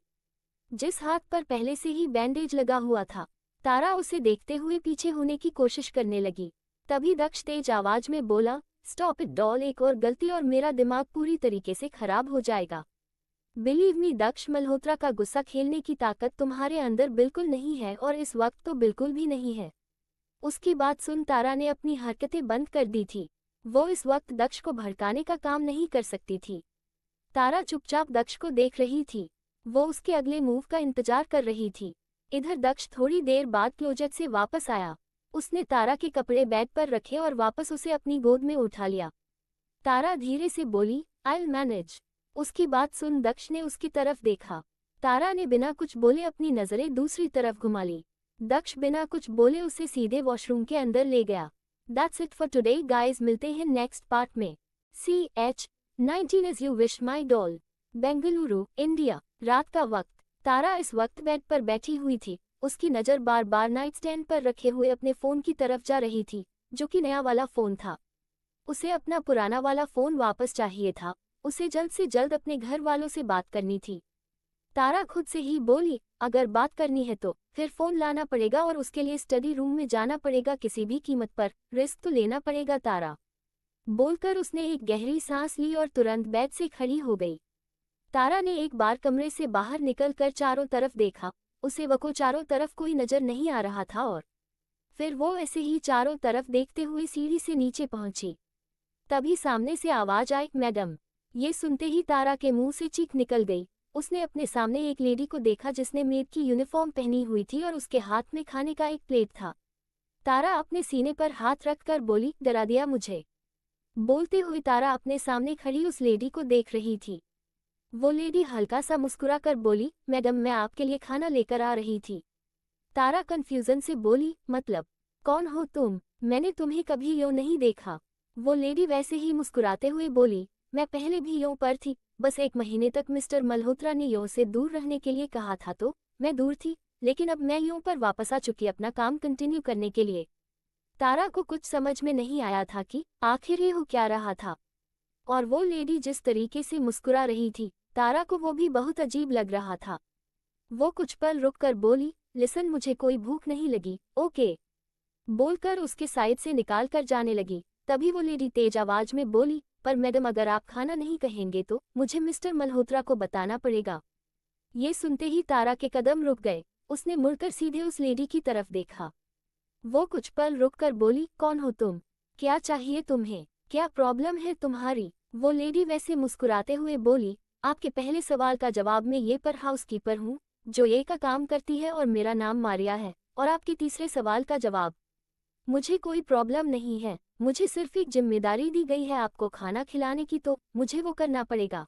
जिस हाथ पर पहले से ही बैंडेज लगा हुआ था। तारा उसे देखते हुए पीछे होने की कोशिश करने लगी। तभी दक्ष तेज आवाज में बोला, स्टॉप इट डॉल, एक और गलती और मेरा दिमाग पूरी तरीके से खराब हो जाएगा। बिलीव मी दक्ष, मल्होत्रा का गुस्सा खेलने की ताकत तुम्हारे अंदर बिल्कुल नहीं है, और इस वक्त तो बिल्कुल भी नहीं है। उसकी बात सुन तारा ने अपनी हरकतें बंद कर दी थी। वो इस वक्त दक्ष को भड़काने का काम नहीं कर सकती थी। तारा चुपचाप दक्ष को देख रही थी। वो उसके अगले मूव का इंतजार कर रही थी। इधर दक्ष थोड़ी देर बाद क्लोजेट से वापस आया। उसने तारा के कपड़े बेड पर रखे और वापस उसे अपनी गोद में उठा लिया। तारा धीरे से बोली, आई विल मैनेज। उसकी बात सुन दक्ष ने उसकी तरफ देखा। तारा ने बिना कुछ बोले अपनी नजरें दूसरी तरफ घुमा ली। दक्ष बिना कुछ बोले उसे सीधे वॉशरूम के अंदर ले गया। That's it for today guys, मिलते हैं नेक्स्ट पार्ट में। CH19 is you wish my doll. Bengaluru, India. रात का वक्त। तारा इस वक्त बेड पर बैठी हुई थी। उसकी नज़र बार बार नाइट स्टैंड पर रखे हुए अपने फ़ोन की तरफ जा रही थी, जो कि नया वाला फ़ोन था। उसे अपना पुराना वाला फ़ोन वापस चाहिए था। उसे जल्द से जल्द अपने घर वालों से बात करनी थी। तारा खुद से ही बोली, अगर बात करनी है तो फिर फ़ोन लाना पड़ेगा और उसके लिए स्टडी रूम में जाना पड़ेगा, किसी भी कीमत पर रिस्क तो लेना पड़ेगा तारा। बोलकर उसने एक गहरी सांस ली और तुरंत बेड से खड़ी हो गई। तारा ने एक बार कमरे से बाहर निकलकर चारों तरफ देखा। उसे वको चारों तरफ कोई नजर नहीं आ रहा था, और फिर वो ऐसे ही चारों तरफ देखते हुए सीढ़ी से नीचे पहुंची। तभी सामने से आवाज आई, मैडम। ये सुनते ही तारा के मुंह से चीख निकल गई। उसने अपने सामने एक लेडी को देखा जिसने मेड की यूनिफॉर्म पहनी हुई थी और उसके हाथ में खाने का एक प्लेट था। तारा अपने सीने पर हाथ रखकर बोली, डरा दिया मुझे। बोलते हुए तारा अपने सामने खड़ी उस लेडी को देख रही थी। वो लेडी हल्का सा मुस्कुरा कर बोली, मैडम मैं आपके लिए खाना लेकर आ रही थी। तारा कंफ्यूजन से बोली, मतलब कौन हो तुम? मैंने तुम्हें कभी यूं नहीं देखा। वो लेडी वैसे ही मुस्कुराते हुए बोली, मैं पहले भी यूं पर थी, बस 1 महीने तक मिस्टर मल्होत्रा ने यूं से दूर रहने के लिए कहा था तो मैं दूर थी, लेकिन अब मैं यूं पर वापस आ चुकी अपना काम कंटिन्यू करने के लिए। तारा को कुछ समझ में नहीं आया था कि आखिर ये हो क्या रहा था, और वो लेडी जिस तरीके से मुस्कुरा रही थी तारा को वो भी बहुत अजीब लग रहा था। वो कुछ पल रुक कर बोली, लिसन मुझे कोई भूख नहीं लगी, ओके। बोलकर उसके साइड से निकाल कर जाने लगी। तभी वो लेडी तेज आवाज में बोली, पर मैडम अगर आप खाना नहीं कहेंगे तो मुझे मिस्टर मल्होत्रा को बताना पड़ेगा। ये सुनते ही तारा के कदम रुक गए। उसने मुड़कर सीधे उस लेडी की तरफ देखा। वो कुछ पल रुक कर बोली, कौन हो तुम? क्या चाहिए तुम्हें? क्या प्रॉब्लम है तुम्हारी? वो लेडी वैसे मुस्कुराते हुए बोली, आपके पहले सवाल का जवाब मैं ये पर हाउसकीपर हूँ जो ये का काम करती है और मेरा नाम मारिया है। और आपके तीसरे सवाल का जवाब, मुझे कोई प्रॉब्लम नहीं है, मुझे सिर्फ एक जिम्मेदारी दी गई है आपको खाना खिलाने की, तो मुझे वो करना पड़ेगा।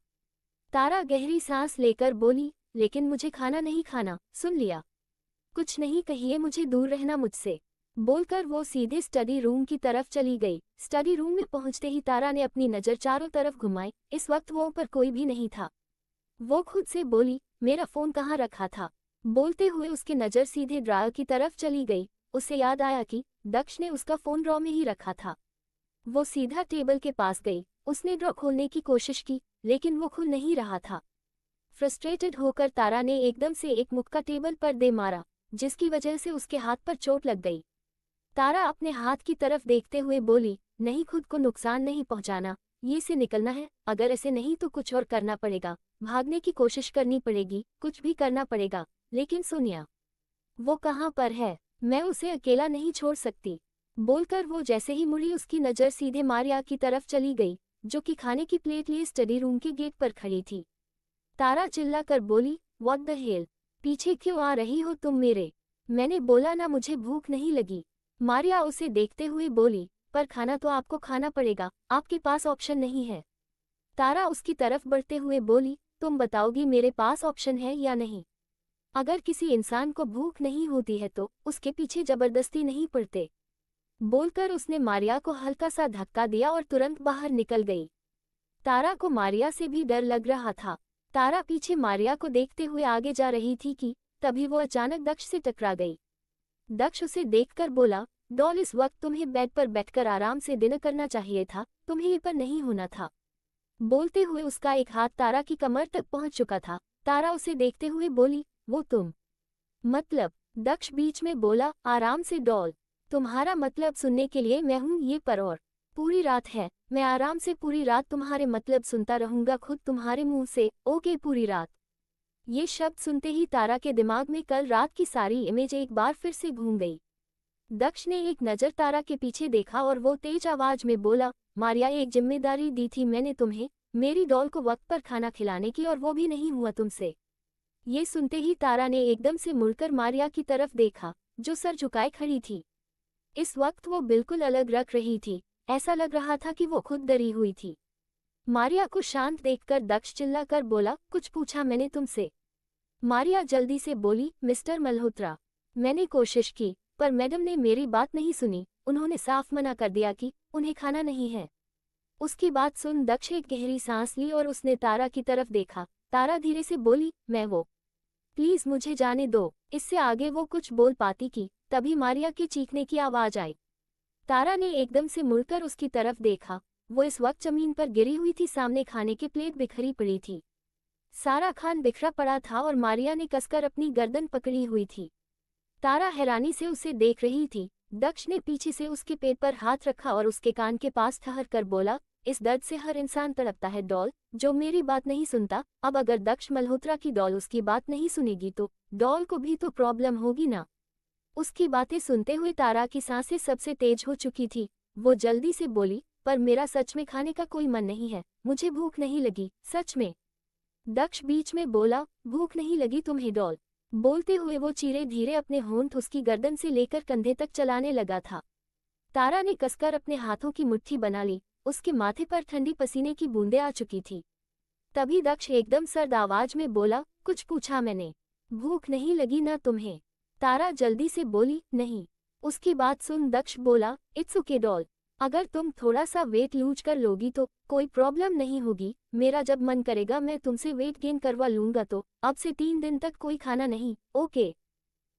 तारा गहरी सांस लेकर बोली, लेकिन मुझे खाना नहीं खाना, सुन लिया? कुछ नहीं कहिए, मुझे दूर रहना मुझसे। बोलकर वो सीधे स्टडी रूम की तरफ चली गई। स्टडी रूम में पहुंचते ही तारा ने अपनी नज़र चारों तरफ घुमाई। इस वक्त वो पर कोई भी नहीं था। वो खुद से बोली, मेरा फ़ोन कहाँ रखा था। बोलते हुए उसकी नज़र सीधे ड्रायर की तरफ चली गई। उसे याद आया कि दक्ष ने उसका फ़ोन ड्रॉ में ही रखा था। वो सीधा टेबल के पास गई। उसने ड्रॉ खोलने की कोशिश की, लेकिन वो खुल नहीं रहा था। फ्रस्ट्रेटेड होकर तारा ने एकदम से एक मुक्का टेबल पर दे मारा, जिसकी वजह से उसके हाथ पर चोट लग गई। तारा अपने हाथ की तरफ देखते हुए बोली, नहीं, खुद को नुकसान नहीं पहुंचाना, ये से निकलना है। अगर ऐसे नहीं तो कुछ और करना पड़ेगा, भागने की कोशिश करनी पड़ेगी, कुछ भी करना पड़ेगा। लेकिन सोनिया, वो कहाँ पर है? मैं उसे अकेला नहीं छोड़ सकती। बोलकर वो जैसे ही मुड़ी उसकी नज़र सीधे मारिया की तरफ चली गई, जो कि खाने की प्लेट लिए स्टडी रूम के गेट पर खड़ी थी। तारा चिल्लाकर बोली, व्हाट द हेल, पीछे क्यों आ रही हो तुम मेरे? मैंने बोला ना मुझे भूख नहीं लगी। मारिया उसे देखते हुए बोली, पर खाना तो आपको खाना पड़ेगा, आपके पास ऑप्शन नहीं है। तारा उसकी तरफ बढ़ते हुए बोली, तुम बताओगी मेरे पास ऑप्शन है या नहीं? अगर किसी इंसान को भूख नहीं होती है तो उसके पीछे जबरदस्ती नहीं पड़ते। बोलकर उसने मारिया को हल्का सा धक्का दिया और तुरंत बाहर निकल गई। तारा को मारिया से भी डर लग रहा था। तारा पीछे मारिया को देखते हुए आगे जा रही थी कि तभी वो अचानक दक्ष से टकरा गई। दक्ष उसे देखकर बोला, डॉल, इस वक्त तुम्हें बेड पर बैठकर आराम से डिनर करना चाहिए था, तुम्हें ये पर नहीं होना था। बोलते हुए उसका एक हाथ तारा की कमर तक पहुंच चुका था। तारा उसे देखते हुए बोली, वो तुम? मतलब? दक्ष बीच में बोला, आराम से डॉल, तुम्हारा मतलब सुनने के लिए मैं हूं ये पर, और पूरी रात है, मैं आराम से पूरी रात तुम्हारे मतलब सुनता रहूंगा खुद तुम्हारे मुंह से। ओके, पूरी रात। ये शब्द सुनते ही तारा के दिमाग में कल रात की सारी इमेज एक बार फिर से घूम गई। दक्ष ने एक नज़र तारा के पीछे देखा और वो तेज आवाज में बोला, मारिया, एक जिम्मेदारी दी थी मैंने तुम्हें, मेरी डॉल को वक्त पर खाना खिलाने की, और वो भी नहीं हुआ तुमसे। ये सुनते ही तारा ने एकदम से मुड़कर मारिया की तरफ देखा, जो सर झुकाए खड़ी थी। इस वक्त वो बिल्कुल अलग रख रही थी, ऐसा लग रहा था कि वो खुद डरी हुई थी। मारिया को शांत देखकर दक्ष चिल्लाकर बोला, कुछ पूछा मैंने तुमसे? मारिया जल्दी से बोली, मिस्टर मल्होत्रा, मैंने कोशिश की, पर मैडम ने मेरी बात नहीं सुनी, उन्होंने साफ मना कर दिया कि उन्हें खाना नहीं है। उसकी बात सुन दक्ष एक गहरी सांस ली और उसने तारा की तरफ देखा। तारा धीरे से बोली, मैं वो, प्लीज मुझे जाने दो। इससे आगे वो कुछ बोल पाती कि तभी मारिया के चीखने की आवाज आई। तारा ने एकदम से मुड़कर उसकी तरफ देखा। वो इस वक्त जमीन पर गिरी हुई थी, सामने खाने की प्लेट बिखरी पड़ी थी। सारा खान बिखरा पड़ा था और मारिया ने कसकर अपनी गर्दन पकड़ी हुई थी। तारा हैरानी से उसे देख रही थी। दक्ष ने पीछे से उसके पेट पर हाथ रखा और उसके कान के पास ठहर कर बोला, इस दर्द से हर इंसान तड़पता है डॉल, जो मेरी बात नहीं सुनता। अब अगर दक्ष मल्होत्रा की डॉल उसकी बात नहीं सुनेगी तो डॉल को भी तो प्रॉब्लम होगी ना। उसकी बातें सुनते हुए तारा की सांसें सबसे तेज हो चुकी थी। वो जल्दी से बोली, पर मेरा सच में खाने का कोई मन नहीं है, मुझे भूख नहीं लगी, सच में। दक्ष बीच में बोला, भूख नहीं लगी तुम्हें डॉल? बोलते हुए वो धीरे धीरे अपने होंठ उसकी गर्दन से लेकर कंधे तक चलाने लगा था। तारा ने कसकर अपने हाथों की मुट्ठी बना ली। उसके माथे पर ठंडी पसीने की बूंदें आ चुकी थी। तभी दक्ष एकदम सर्द आवाज में बोला, कुछ पूछा मैंने? भूख नहीं लगी ना तुम्हें? तारा जल्दी से बोली, नहीं। उसकी बात सुन दक्ष बोला, इट्स ओके डॉल, अगर तुम थोड़ा सा वेट लूज कर लोगी तो कोई प्रॉब्लम नहीं होगी। मेरा जब मन करेगा मैं तुमसे वेट गेन करवा लूंगा, तो अब से 3 दिन तक कोई खाना नहीं, ओके?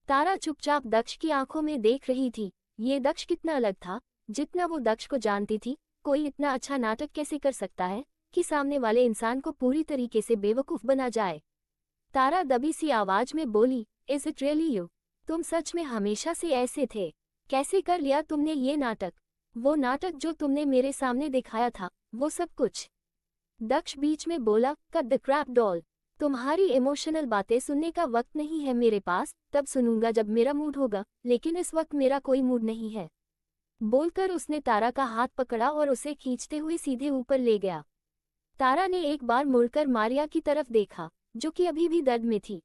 तारा चुपचाप दक्ष की आंखों में देख रही थी। ये दक्ष कितना अलग था। जितना वो दक्ष को जानती थी, कोई इतना अच्छा नाटक कैसे कर सकता है कि सामने वाले इंसान को पूरी तरीके से बेवकूफ बना जाए। तारा दबी सी आवाज में बोली, इज इट रियली यू? तुम सच में हमेशा से ऐसे थे? कैसे कर लिया तुमने ये नाटक? वो नाटक जो तुमने मेरे सामने दिखाया था, वो सब कुछ? दक्ष बीच में बोला, कट द क्रैप डॉल, तुम्हारी इमोशनल बातें सुनने का वक्त नहीं है मेरे पास, तब सुनूंगा जब मेरा मूड होगा, लेकिन इस वक्त मेरा कोई मूड नहीं है। बोलकर उसने तारा का हाथ पकड़ा और उसे खींचते हुए सीधे ऊपर ले गया। तारा ने एक बार मुड़कर मारिया की तरफ देखा, जो कि अभी भी दर्द में थी।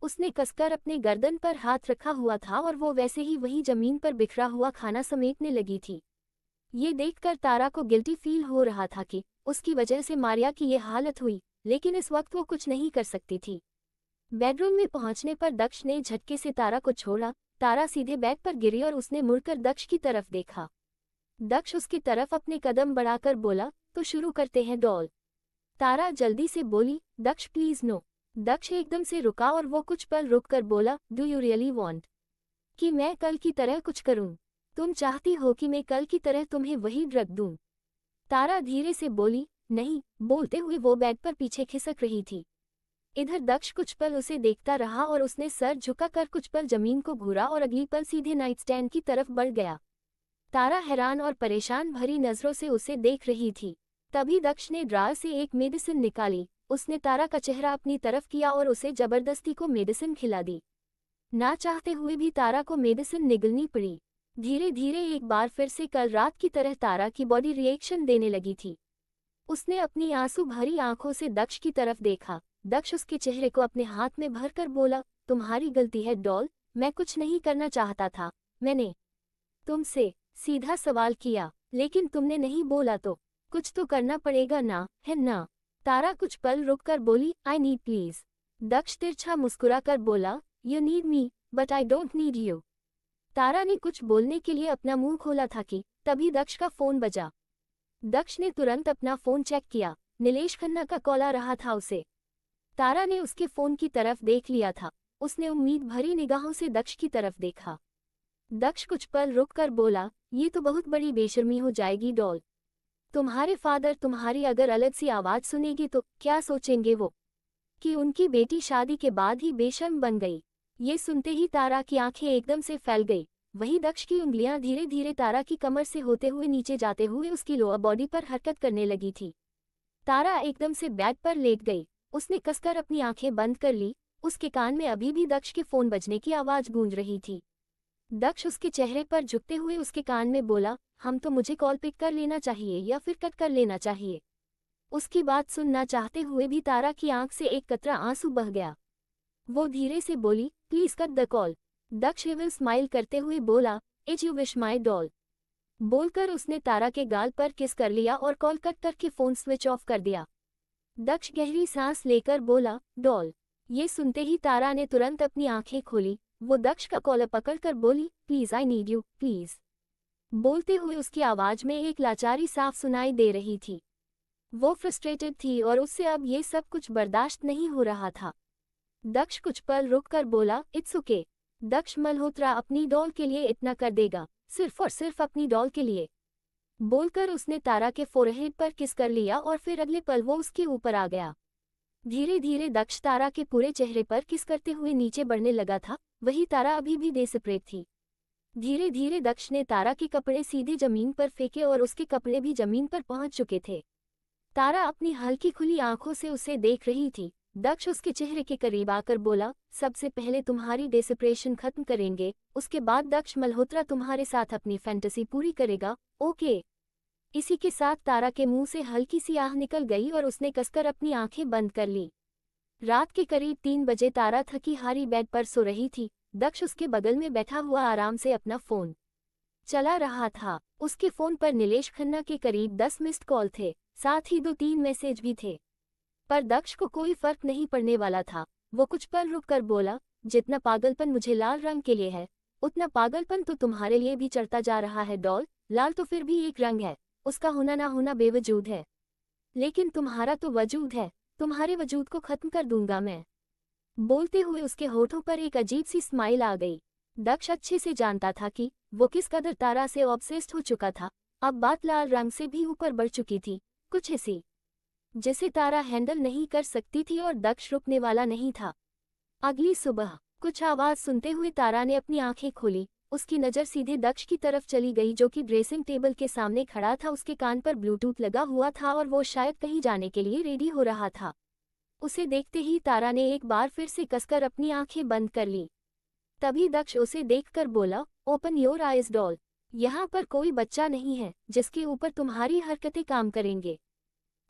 उसने कसकर अपने गर्दन पर हाथ रखा हुआ था और वो वैसे ही वहीं जमीन पर बिखरा हुआ खाना समेटने लगी थी। ये देखकर तारा को गिल्टी फील हो रहा था कि उसकी वजह से मारिया की ये हालत हुई, लेकिन इस वक्त वो कुछ नहीं कर सकती थी। बेडरूम में पहुंचने पर दक्ष ने झटके से तारा को छोड़ा। तारा सीधे बेड पर गिरी और उसने मुड़कर दक्ष की तरफ देखा। दक्ष उसकी तरफ अपने कदम बढ़ाकर बोला, तो शुरू करते हैं डॉल। तारा जल्दी से बोली, दक्ष प्लीज नो। दक्ष एकदम से रुका और वो कुछ पल रुककर बोला, डू यू रियली वॉन्ट कि मैं कल की तरह कुछ करूं? तुम चाहती हो कि मैं कल की तरह तुम्हें वही ड्रग दूं? तारा धीरे से बोली, नहीं। बोलते हुए वो बेड पर पीछे खिसक रही थी। इधर दक्ष कुछ पल उसे देखता रहा और उसने सर झुकाकर कुछ पल जमीन को घूरा और अगली पल सीधे नाइट स्टैंड की तरफ बढ़ गया। तारा हैरान और परेशान भरी नजरों से उसे देख रही थी। तभी दक्ष ने ड्रार से एक मेडिसिन निकाली। उसने तारा का चेहरा अपनी तरफ किया और उसे जबरदस्ती को मेडिसिन खिला दी। ना चाहते हुए भी तारा को मेडिसिन निगलनी पड़ी। धीरे धीरे एक बार फिर से कल रात की तरह तारा की बॉडी रिएक्शन देने लगी थी। उसने अपनी आंसू भरी आंखों से दक्ष की तरफ देखा। दक्ष उसके चेहरे को अपने हाथ में भरकर बोला, तुम्हारी गलती है डॉल, मैं कुछ नहीं करना चाहता था। मैंने तुमसे सीधा सवाल किया, लेकिन तुमने नहीं बोला तो कुछ तो करना पड़ेगा ना, है ना? तारा कुछ पल रुककर बोली, आई नीड प्लीज। दक्ष तिरछा मुस्कुराकर बोला, you need me but I don't need you. Tara ने कुछ बोलने के लिए अपना मुंह खोला था कि तभी दक्ष का फोन बजा। दक्ष ने तुरंत अपना फोन चेक किया। नीलेश खन्ना का कॉल आ रहा था उसे। तारा ने उसके फोन की तरफ देख लिया था। उसने उम्मीद भरी निगाहों से दक्ष की तरफ देखा। दक्ष कुछ पल रुककर बोला, ये तो बहुत बड़ी बेशर्मी हो जाएगी डॉल। तुम्हारे फादर तुम्हारी अगर अलग सी आवाज सुनेगी तो क्या सोचेंगे वो, कि उनकी बेटी शादी के बाद ही बेशर्म बन गई। ये सुनते ही तारा की आंखें एकदम से फैल गई। वहीं दक्ष की उंगलियां धीरे धीरे तारा की कमर से होते हुए नीचे जाते हुए उसकी लोअर बॉडी पर हरकत करने लगी थी। तारा एकदम से बेड पर लेट गई। उसने कसकर अपनी आंखें बंद कर ली। उसके कान में अभी भी दक्ष के फोन बजने की आवाज गूंज रही थी। दक्ष उसके चेहरे पर झुकते हुए उसके कान में बोला, हम तो मुझे कॉल पिक कर लेना चाहिए या फिर कट कर लेना चाहिए। उसकी बात सुनना चाहते हुए भी तारा की आंख से एक कतरा आंसू बह गया। वो धीरे से बोली, please cut the call. Daksh evil smile करते हुए बोला, as you wish my doll. बोलकर उसने तारा के गाल पर किस कर लिया और कॉल कट करके फोन स्विच ऑफ कर दिया। दक्ष गहरी सांस लेकर बोला, डॉल। ये सुनते ही तारा ने तुरंत अपनी आंखें खोली। वो दक्ष का कॉलर पकड़कर बोली, please I need you please. बोलते हुए उसकी आवाज में एक लाचारी साफ सुनाई दे रही थी। वो फ्रस्ट्रेटेड थी और उससे अब ये सब कुछ बर्दाश्त नहीं हो रहा था। दक्ष कुछ पल रुककर बोला, इट्स ओके। दक्ष मल्होत्रा अपनी डॉल के लिए इतना कर देगा, सिर्फ और सिर्फ अपनी डॉल के लिए। बोलकर उसने तारा के फोरहेड पर किस कर लिया और फिर अगले पल वो उसके ऊपर आ गया। धीरे धीरे दक्ष तारा के पूरे चेहरे पर किस करते हुए नीचे बढ़ने लगा था। वही तारा अभी भी डेस्परेट थी। धीरे धीरे दक्ष ने तारा के कपड़े सीधे जमीन पर फेंके और उसके कपड़े भी जमीन पर पहुंच चुके थे। तारा अपनी हल्की खुली आंखों से उसे देख रही थी। दक्ष उसके चेहरे के करीब आकर बोला, सबसे पहले तुम्हारी डेस्परेशन खत्म करेंगे, उसके बाद दक्ष मल्होत्रा तुम्हारे साथ अपनी फैंटेसी पूरी करेगा, ओके? इसी के साथ तारा के मुंह से हल्की सी आह निकल गई और उसने कसकर अपनी आंखें बंद कर ली। रात के करीब 3 बजे तारा थकी हारी बेड पर सो रही थी। दक्ष उसके बगल में बैठा हुआ आराम से अपना फोन चला रहा था। उसके फोन पर नीलेश खन्ना के करीब 10 मिस्ड कॉल थे, साथ ही 2-3 मैसेज भी थे। पर दक्ष को कोई फर्क नहीं पड़ने वाला था। वो कुछ पल रुककर बोला, जितना पागलपन मुझे लाल रंग के लिए है, उतना पागलपन तो तुम्हारे लिए भी चढ़ता जा रहा है डॉल। लाल तो फिर भी एक रंग है, उसका होना ना होना बेवजूद है, लेकिन तुम्हारा तो वजूद है, तुम्हारे वजूद को खत्म कर दूंगा मैं। बोलते हुए उसके होठों पर एक अजीब सी स्माइल आ गई। दक्ष अच्छे से जानता था कि वो किस कदर तारा से ऑब्सेस्ड हो चुका था। अब बात लाल रंग से भी ऊपर बढ़ चुकी थी, कुछ ऐसी जिसे तारा हैंडल नहीं कर सकती थी और दक्ष रुकने वाला नहीं था। अगली सुबह कुछ आवाज सुनते हुए तारा ने अपनी आंखें खोली। उसकी नज़र सीधे दक्ष की तरफ चली गई जो कि ड्रेसिंग टेबल के सामने खड़ा था। उसके कान पर ब्लूटूथ लगा हुआ था और वो शायद कहीं जाने के लिए रेडी हो रहा था। उसे देखते ही तारा ने एक बार फिर से कसकर अपनी आंखें बंद कर ली। तभी दक्ष उसे देखकर बोला, ओपन योर आइज डॉल। यहाँ पर कोई बच्चा नहीं है जिसके ऊपर तुम्हारी हरकतें काम करेंगे।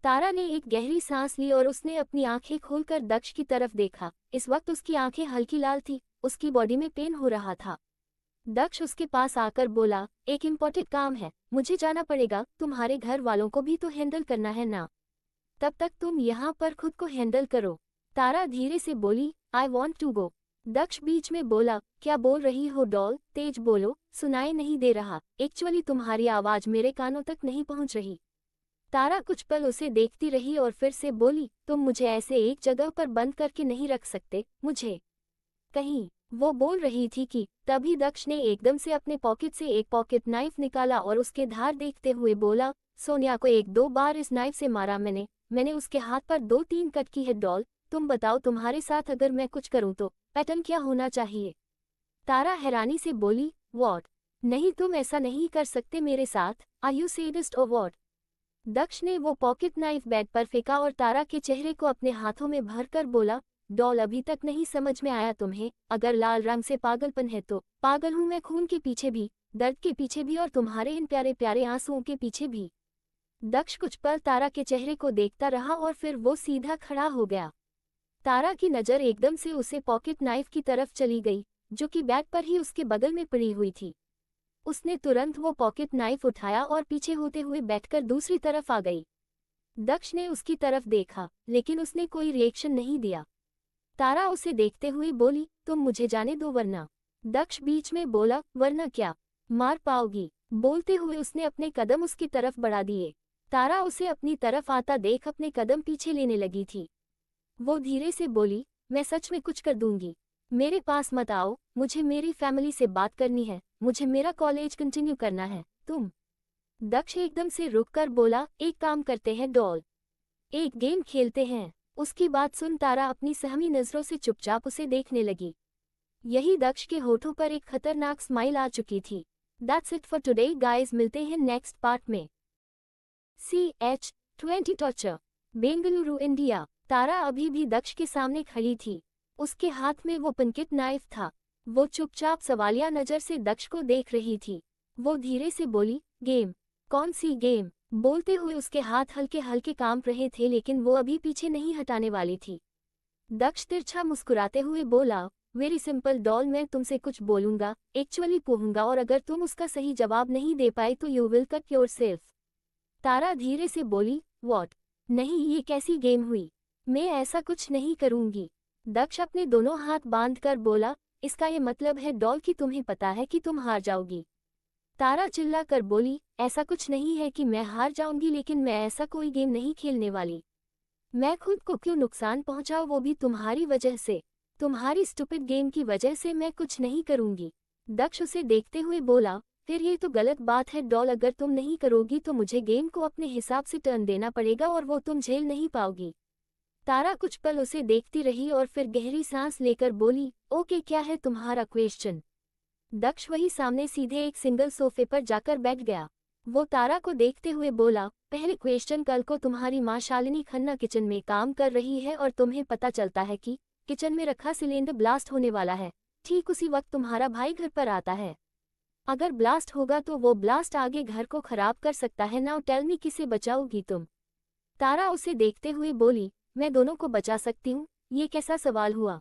तारा ने एक गहरी सांस ली और उसने अपनी आंखें खोलकर दक्ष की तरफ देखा। इस वक्त उसकी आंखें हल्की लाल थी, उसकी बॉडी में पेन हो रहा था। दक्ष उसके पास आकर बोला, एक इम्पोर्टेंट काम है, मुझे जाना पड़ेगा। तुम्हारे घर वालों को भी तो हैंडल करना है ना, तब तक तुम यहाँ पर खुद को हैंडल करो। तारा धीरे से बोली, आई वॉन्ट टू गो। दक्ष बीच में बोला, क्या बोल रही हो डॉल, तेज बोलो, सुनाई नहीं दे रहा, एक्चुअली तुम्हारी आवाज मेरे कानों तक नहीं पहुंच रही। तारा कुछ पल उसे देखती रही और फिर से बोली, तुम मुझे ऐसे एक जगह पर बंद करके नहीं रख सकते, मुझे कहीं। वो बोल रही थी कि तभी दक्ष ने एकदम से अपने पॉकेट से एक पॉकेट नाइफ निकाला और उसके धार देखते हुए बोला, सोनिया को एक दो बार इस नाइफ से मारा मैंने उसके हाथ पर 2-3 कट की है डॉल। तुम बताओ, तुम्हारे साथ अगर मैं कुछ करूं तो पैटर्न क्या होना चाहिए? तारा हैरानी से बोली, व्हाट? नहीं, तुम ऐसा नहीं कर सकते मेरे साथ, आर यू सैडिस्ट और व्हाट? दक्ष ने वो पॉकेट नाइफ बेड पर फेंका और तारा के चेहरे को अपने हाथों में भरकर बोला, डॉल अभी तक नहीं समझ में आया तुम्हें, अगर लाल रंग से पागलपन है तो पागल हूं मैं, खून के पीछे भी, दर्द के पीछे भी और तुम्हारे इन प्यारे प्यारे आंसुओं के पीछे भी। दक्ष कुछ पल तारा के चेहरे को देखता रहा और फिर वो सीधा खड़ा हो गया। तारा की नज़र एकदम से उसे पॉकेट नाइफ की तरफ चली गई, जो कि बेड पर ही उसके बगल में पड़ी हुई थी। उसने तुरंत वो पॉकेट नाइफ उठाया और पीछे होते हुए बैठकर दूसरी तरफ आ गई। दक्ष ने उसकी तरफ देखा, लेकिन उसने कोई रिएक्शन नहीं दिया। तारा उसे देखते हुए बोली, तुम मुझे जाने दो वरना। दक्ष बीच में बोला, वरना क्या? मार पाओगी? बोलते हुए उसने अपने कदम उसकी तरफ बढ़ा दिए। तारा उसे अपनी तरफ आता देख अपने कदम पीछे लेने लगी थी। वो धीरे से बोली, मैं सच में कुछ कर दूंगी, मेरे पास मत आओ, मुझे मेरी फैमिली से बात करनी है, मुझे मेरा कॉलेज कंटिन्यू करना है। तुम? दक्ष एकदम से रुककर बोला, एक काम करते हैं डॉल, एक गेम खेलते हैं। उसकी बात सुन तारा अपनी सहमी नजरों से चुपचाप उसे देखने लगी। यही दक्ष के होठों पर एक खतरनाक स्माइल आ चुकी थी। That's it for today guys, मिलते हैं नेक्स्ट पार्ट में। CH-20 torture, Bengaluru India. तारा अभी भी दक्ष के सामने खड़ी थी। उसके हाथ में वो पॉकेट नाइफ था। वो चुपचाप सवालिया नजर से दक्ष को देख रही थी। वो धीरे से बोली, गेम? कौन सी गेम? बोलते हुए उसके हाथ हल्के हल्के कांप रहे थे, लेकिन वो अभी पीछे नहीं हटाने वाली थी। दक्ष तिरछा मुस्कुराते हुए बोला, वेरी सिंपल डॉल, मैं तुमसे कुछ बोलूंगा, एक्चुअली पूछूंगा, और अगर तुम उसका सही जवाब नहीं दे पाए तो यू विल कट योरसेल्फ। तारा धीरे से बोली, व्हाट? नहीं, ये कैसी गेम हुई? मैं ऐसा कुछ नहीं करूंगी। दक्ष अपने दोनों हाथ बांधकर बोला, इसका ये मतलब है डॉल कि तुम्हें पता है कि तुम हार जाओगी? तारा चिल्ला कर बोली, ऐसा कुछ नहीं है कि मैं हार जाऊंगी, लेकिन मैं ऐसा कोई गेम नहीं खेलने वाली। मैं खुद को क्यों नुकसान पहुंचाऊं, वो भी तुम्हारी वजह से। तुम्हारी स्टूपिड गेम की वजह से मैं कुछ नहीं करूंगी। दक्ष उसे देखते हुए बोला, फिर ये तो गलत बात है डॉल, अगर तुम नहीं करोगी तो मुझे गेम को अपने हिसाब से टर्न देना पड़ेगा और वो तुम झेल नहीं पाओगी। तारा कुछ पल उसे देखती रही और फिर गहरी सांस लेकर बोली, ओके, क्या है तुम्हारा क्वेश्चन? दक्ष वही सामने सीधे एक सिंगल सोफे पर जाकर बैठ गया। वो तारा को देखते हुए बोला, पहले क्वेश्चन, कल को तुम्हारी माँ शालिनी खन्ना किचन में काम कर रही है और तुम्हें पता चलता है कि किचन में रखा सिलेंडर ब्लास्ट होने वाला है। ठीक उसी वक्त तुम्हारा भाई घर पर आता है। अगर ब्लास्ट होगा तो वो ब्लास्ट आगे घर को खराब कर सकता है। नाउ टेल मी, किसे बचाओगी तुम? तारा उसे देखते हुए बोली, मैं दोनों को बचा सकती हूँ। ये कैसा सवाल हुआ?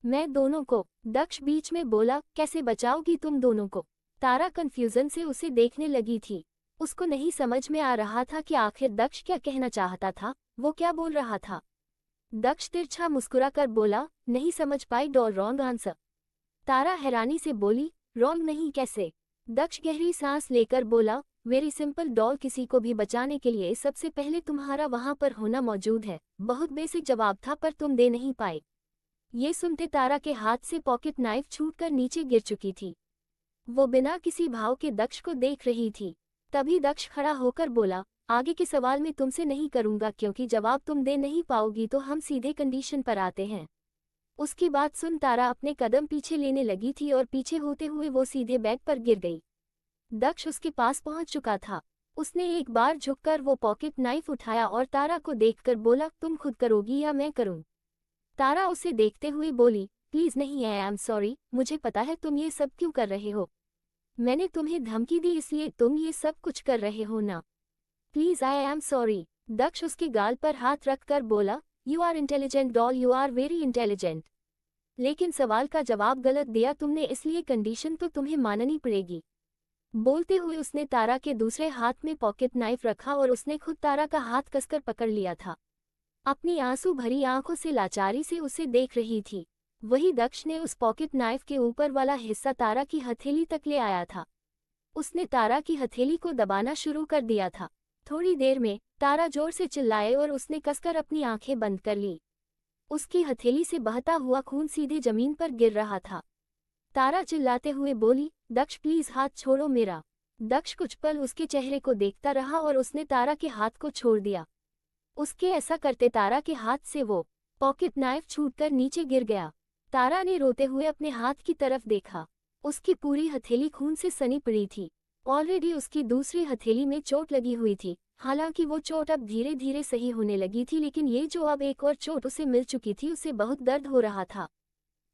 मैं दोनों को? दक्ष बीच में बोला, कैसे बचाओगी तुम दोनों को? तारा कंफ्यूजन से उसे देखने लगी थी। उसको नहीं समझ में आ रहा था कि आखिर दक्ष क्या कहना चाहता था, वो क्या बोल रहा था। दक्ष तिरछा मुस्कुराकर बोला, नहीं समझ पाई डॉल, रॉन्ग आंसर। तारा हैरानी से बोली, रॉन्ग नहीं, कैसे? दक्ष गहरी सांस लेकर बोला, वेरी सिंपल डॉल, किसी को भी बचाने के लिए सबसे पहले तुम्हारा वहां पर होना मौजूद है। बहुत बेसिक जवाब था पर तुम दे नहीं पाए। ये सुनते तारा के हाथ से पॉकेट नाइफ छूटकर नीचे गिर चुकी थी। वो बिना किसी भाव के दक्ष को देख रही थी। तभी दक्ष खड़ा होकर बोला, आगे के सवाल में तुमसे नहीं करूंगा, क्योंकि जवाब तुम दे नहीं पाओगी तो हम सीधे कंडीशन पर आते हैं। उसकी बात सुन तारा अपने कदम पीछे लेने लगी थी और पीछे होते हुए वो सीधे बेड पर गिर गई। दक्ष उसके पास पहुंच चुका था। उसने एक बार झुककर वो पॉकेट नाइफ उठाया और तारा को देखकर बोला, तुम खुद करोगी या मैं करूं? तारा उसे देखते हुए बोली, प्लीज नहीं, आई एम सॉरी, मुझे पता है तुम ये सब क्यों कर रहे हो। मैंने तुम्हें धमकी दी इसलिए तुम ये सब कुछ कर रहे हो ना। Please, I am sorry. Daksh उसके गाल पर हाथ रखकर बोला, you are intelligent doll, you are very intelligent, लेकिन सवाल का जवाब गलत दिया तुमने, इसलिए कंडीशन तो तुम्हें माननी पड़ेगी। बोलते हुए उसने तारा के दूसरे हाथ में पॉकेट नाइफ रखा और उसने खुद तारा का हाथ कसकर पकड़ लिया था। अपनी आंसू भरी आंखों से लाचारी से उसे देख रही थी। वही दक्ष ने उस पॉकेट नाइफ के ऊपर वाला हिस्सा तारा की हथेली तक ले आया था। उसने तारा की हथेली को दबाना शुरू कर दिया था। थोड़ी देर में तारा जोर से चिल्लाए और उसने कसकर अपनी आंखें बंद कर ली। उसकी हथेली से बहता हुआ खून सीधे जमीन पर गिर रहा था। तारा चिल्लाते हुए बोली, दक्ष प्लीज हाथ छोड़ो मेरा। दक्ष कुछ पल उसके चेहरे को देखता रहा और उसने तारा के हाथ को छोड़ दिया। उसके ऐसा करते तारा के हाथ से वो पॉकेट नाइफ छूटकर नीचे गिर गया। तारा ने रोते हुए अपने हाथ की तरफ देखा। उसकी पूरी हथेली खून से सनी पड़ी थी। ऑलरेडी उसकी दूसरी हथेली में चोट लगी हुई थी। हालांकि वो चोट अब धीरे धीरे सही होने लगी थी, लेकिन ये जो अब एक और चोट उसे मिल चुकी थी उसे बहुत दर्द हो रहा था।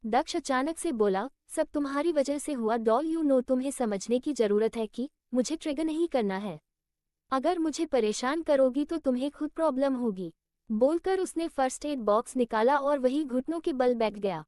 दक्ष अचानक से बोला, सब तुम्हारी वजह से हुआ डॉल। यू नो तुम्हें समझने की जरूरत है कि मुझे ट्रिगर नहीं करना है। अगर मुझे परेशान करोगी तो तुम्हें खुद प्रॉब्लम होगी। बोलकर उसने फर्स्ट एड बॉक्स निकाला और वही घुटनों के बल बैठ गया।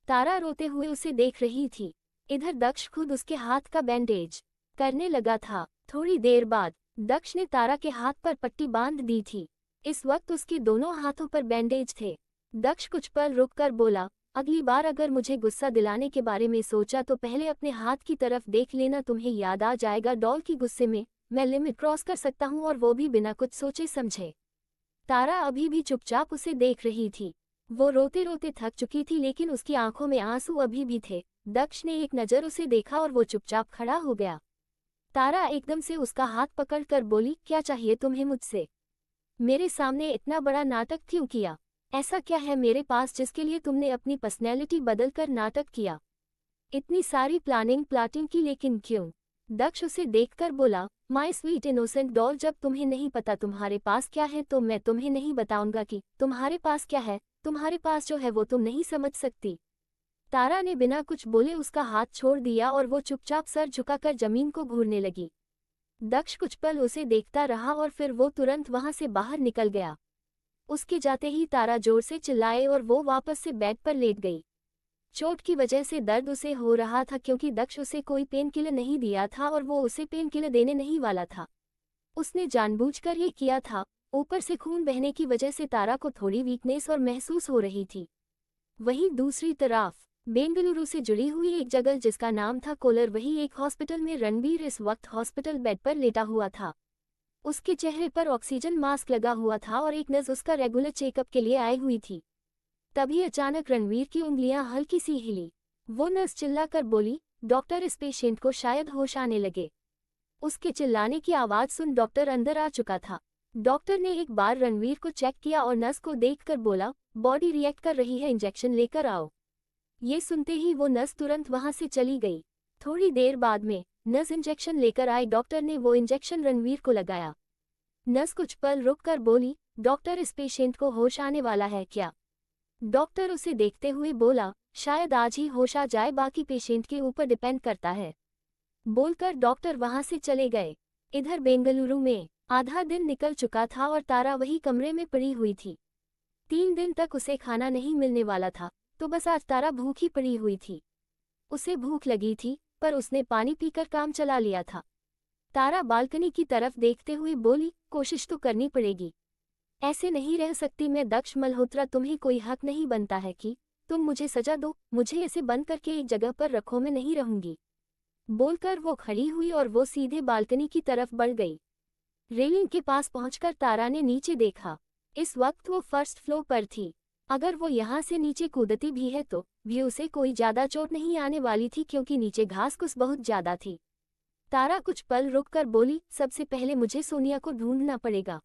तारा रोते हुए उसे देख रही थी। इधर दक्ष खुद उसके हाथ का बैंडेज करने लगा था। थोड़ी देर बाद दक्ष ने तारा के हाथ पर पट्टी बांध दी थी। इस वक्त उसके दोनों हाथों पर बैंडेज थे। दक्ष कुछ पल रुककर बोला, अगली बार अगर मुझे गुस्सा दिलाने के बारे में सोचा तो पहले अपने हाथ की तरफ देख लेना, तुम्हें याद आ जाएगा डॉल की गुस्से में मैं लिमिट क्रॉस कर सकता हूँ, और वो भी बिना कुछ सोचे समझे। तारा अभी भी चुपचाप उसे देख रही थी। वो रोते रोते थक चुकी थी, लेकिन उसकी आंखों में आंसू अभी भी थे। दक्ष ने एक नज़र उसे देखा और वो चुपचाप खड़ा हो गया। तारा एकदम से उसका हाथ पकड़कर बोली, क्या चाहिए तुम्हें मुझसे? मेरे सामने इतना बड़ा नाटक क्यों किया? ऐसा क्या है मेरे पास जिसके लिए तुमने अपनी पर्सनैलिटी बदलकर नाटक किया? इतनी सारी प्लाटिंग की, लेकिन क्यों? दक्ष उसे देखकर बोला, माय स्वीट इनोसेंट डॉल, जब तुम्हें नहीं पता तुम्हारे पास क्या है तो मैं तुम्हें नहीं बताऊंगा कि तुम्हारे पास क्या है। तुम्हारे पास जो है वो तुम नहीं समझ सकती। तारा ने बिना कुछ बोले उसका हाथ छोड़ दिया और वो चुपचाप सर झुकाकर जमीन को घूरने लगी। दक्ष कुछ पल उसे देखता रहा और फिर वो तुरंत वहां से बाहर निकल गया। उसके जाते ही तारा जोर से चिल्लाए और वो वापस से बेड पर लेट गई। चोट की वजह से दर्द उसे हो रहा था, क्योंकि दक्ष उसे कोई पेन किलर नहीं दिया था और वो उसे पेन किलर देने नहीं वाला था। उसने जानबूझकर ये किया था। ऊपर से खून बहने की वजह से तारा को थोड़ी वीकनेस और महसूस हो रही थी। वहीं दूसरी तरफ बेंगलुरु से जुड़ी हुई एक जगह जिसका नाम था कोलर, वही एक हॉस्पिटल में रणवीर इस वक्त हॉस्पिटल बेड पर लेटा हुआ था। उसके चेहरे पर ऑक्सीजन मास्क लगा हुआ था और एक नर्स उसका रेगुलर चेकअप के लिए आई हुई थी। तभी अचानक रणवीर की उंगलियां हल्की सी हिली। वो नर्स चिल्लाकर बोली, डॉक्टर इस पेशेंट को शायद होश आने लगे। उसके चिल्लाने की आवाज सुन डॉक्टर अंदर आ चुका था। डॉक्टर ने एक बार रणवीर को चेक किया और नर्स को देखकर बोला, बॉडी रिएक्ट कर रही है, इंजेक्शन लेकर आओ। ये सुनते ही वो नर्स तुरंत वहां से चली गई। थोड़ी देर बाद में नर्स इंजेक्शन लेकर आई। डॉक्टर ने वो इंजेक्शन रणवीर को लगाया। नर्स कुछ पल रुककर बोली, डॉक्टर इस पेशेंट को होश आने वाला है क्या? डॉक्टर उसे देखते हुए बोला, शायद आज ही होश आ जाए, बाकी पेशेंट के ऊपर डिपेंड करता है। बोलकर डॉक्टर वहां से चले गए। इधर बेंगलुरु में आधा दिन निकल चुका था और तारा वही कमरे में पड़ी हुई थी। 3 दिन तक उसे खाना नहीं मिलने वाला था, तो बस आज तारा भूखी पड़ी हुई थी। उसे भूख लगी थी, पर उसने पानी पीकर काम चला लिया था। तारा बालकनी की तरफ देखते हुए बोली, कोशिश तो करनी पड़ेगी। ऐसे नहीं रह सकती मैं दक्ष मल्होत्रा, तुम्हें कोई हक नहीं बनता है कि तुम मुझे सजा दो। मुझे इसे बंद करके एक जगह पर रखो, मैं नहीं रहूंगी। बोलकर वो खड़ी हुई और वो सीधे बालकनी की तरफ बढ़ गई। रेलिंग के पास पहुंचकर तारा ने नीचे देखा। इस वक्त वो फर्स्ट फ्लोर पर थी। अगर वो यहाँ से नीचे कूदती भी है तो भी उसे कोई ज्यादा चोट नहीं आने वाली थी, क्योंकि नीचे घास फूस बहुत ज्यादा थी। तारा कुछ पल रुककर बोली, सबसे पहले मुझे सोनिया को ढूंढना पड़ेगा।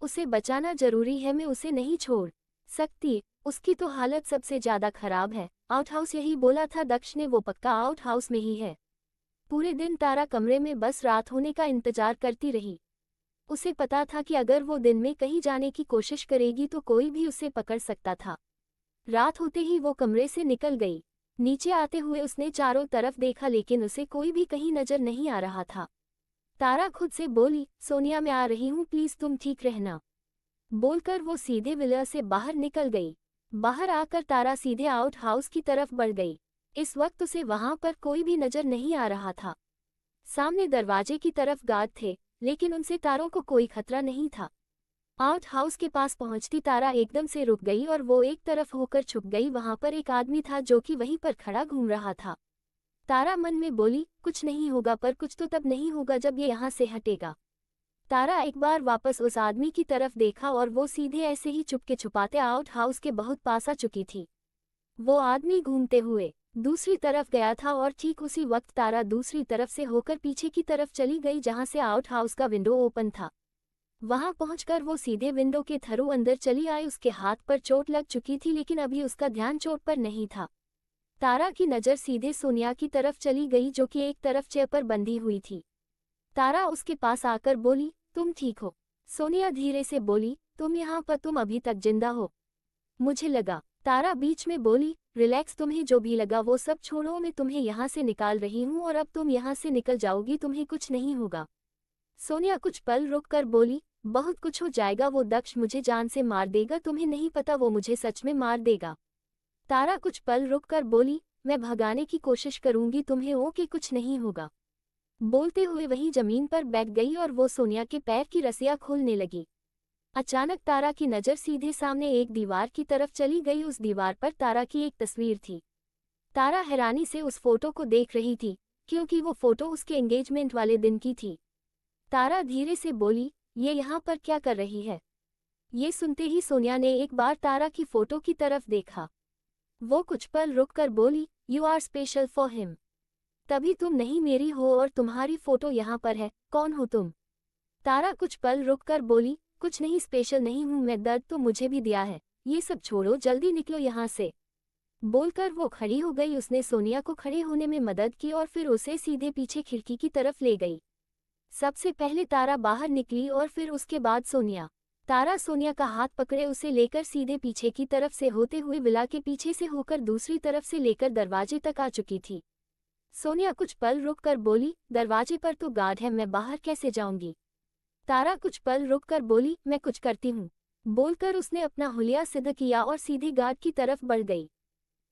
उसे बचाना जरूरी है, मैं उसे नहीं छोड़ सकती। उसकी तो हालत सबसे ज्यादा खराब है। आउट हाउस यही बोला था दक्ष ने, वो पक्का आउट हाउस में ही है। पूरे दिन तारा कमरे में बस रात होने का इंतजार करती रही। उसे पता था कि अगर वो दिन में कहीं जाने की कोशिश करेगी तो कोई भी उसे पकड़ सकता था। रात होते ही वो कमरे से निकल गई। नीचे आते हुए उसने चारों तरफ देखा, लेकिन उसे कोई भी कहीं नजर नहीं आ रहा था। तारा खुद से बोली, सोनिया मैं आ रही हूँ, प्लीज तुम ठीक रहना। बोलकर वो सीधे विला से बाहर निकल गई। बाहर आकर तारा सीधे आउट हाउस की तरफ बढ़ गई। इस वक्त उसे वहां पर कोई भी नजर नहीं आ रहा था। सामने दरवाजे की तरफ गार्ड थे, लेकिन उनसे तारों को कोई खतरा नहीं था। आउट हाउस के पास पहुंचती तारा एकदम से रुक गई और वो एक तरफ होकर छुप गई। वहां पर एक आदमी था जो कि वहीं पर खड़ा घूम रहा था। तारा मन में बोली, कुछ नहीं होगा, पर कुछ तो तब नहीं होगा जब ये यहाँ से हटेगा। तारा एक बार वापस उस आदमी की तरफ देखा और वो सीधे ऐसे ही चुपके छुपाते आउट हाउस के बहुत पास आ चुकी थी। वो आदमी घूमते हुए दूसरी तरफ गया था और ठीक उसी वक्त तारा दूसरी तरफ से होकर पीछे की तरफ चली गई जहां से आउट हाउस का विंडो ओपन था। वहां पहुंचकर वो सीधे विंडो के थ्रू अंदर चली आई। उसके हाथ पर चोट लग चुकी थी लेकिन अभी उसका ध्यान चोट पर नहीं था। तारा की नज़र सीधे सोनिया की तरफ चली गई जो कि एक तरफ चेयर पर बंधी हुई थी। तारा उसके पास आकर बोली, तुम ठीक हो? सोनिया धीरे से बोली, तुम यहाँ पर, तुम अभी तक जिंदा हो? मुझे लगा। तारा बीच में बोली, रिलैक्स, तुम्हें जो भी लगा वो सब छोड़ो, मैं तुम्हें यहाँ से निकाल रही हूँ और अब तुम यहाँ से निकल जाओगी, तुम्हें कुछ नहीं होगा। सोनिया कुछ पल रुक कर बोली, बहुत कुछ हो जाएगा, वो दक्ष मुझे जान से मार देगा, तुम्हें नहीं पता वो मुझे सच में मार देगा। तारा कुछ पल रुक कर बोली, मैं भगाने की कोशिश करूंगी तुम्हें, ओके कुछ नहीं होगा। बोलते हुए वहीं जमीन पर बैठ गई और वो सोनिया के पैर की रस्सियां खोलने लगी। अचानक तारा की नज़र सीधे सामने एक दीवार की तरफ चली गई। उस दीवार पर तारा की एक तस्वीर थी। तारा हैरानी से उस फोटो को देख रही थी क्योंकि वो फोटो उसके एंगेजमेंट वाले दिन की थी। तारा धीरे से बोली, ये यहाँ पर क्या कर रही है? ये सुनते ही सोनिया ने एक बार तारा की फोटो की तरफ देखा। वो कुछ पल रुक कर बोली, you are special for him. तभी तुम नहीं मेरी हो और तुम्हारी फोटो यहाँ पर है, कौन हो तुम? तारा कुछ पल रुक कर बोली, कुछ नहीं, स्पेशल नहीं हूँ मैं, दर्द तो मुझे भी दिया है, ये सब छोड़ो, जल्दी निकलो यहाँ से। बोलकर वो खड़ी हो गई। उसने सोनिया को खड़े होने में मदद की और फिर उसे सीधे पीछे खिड़की की तरफ ले गई। सबसे पहले तारा बाहर निकली और फिर उसके बाद सोनिया। तारा सोनिया का हाथ पकड़े उसे लेकर सीधे पीछे की तरफ से होते हुए विला के पीछे से होकर दूसरी तरफ से लेकर दरवाजे तक आ चुकी थी। सोनिया कुछ पल रुक कर बोली, दरवाजे पर तो गार्ड है, मैं बाहर कैसे जाऊंगी? तारा कुछ पल रुक कर बोली, मैं कुछ करती हूँ। बोलकर उसने अपना हुलिया सिद्ध किया और सीधे गार्ड की तरफ बढ़ गई।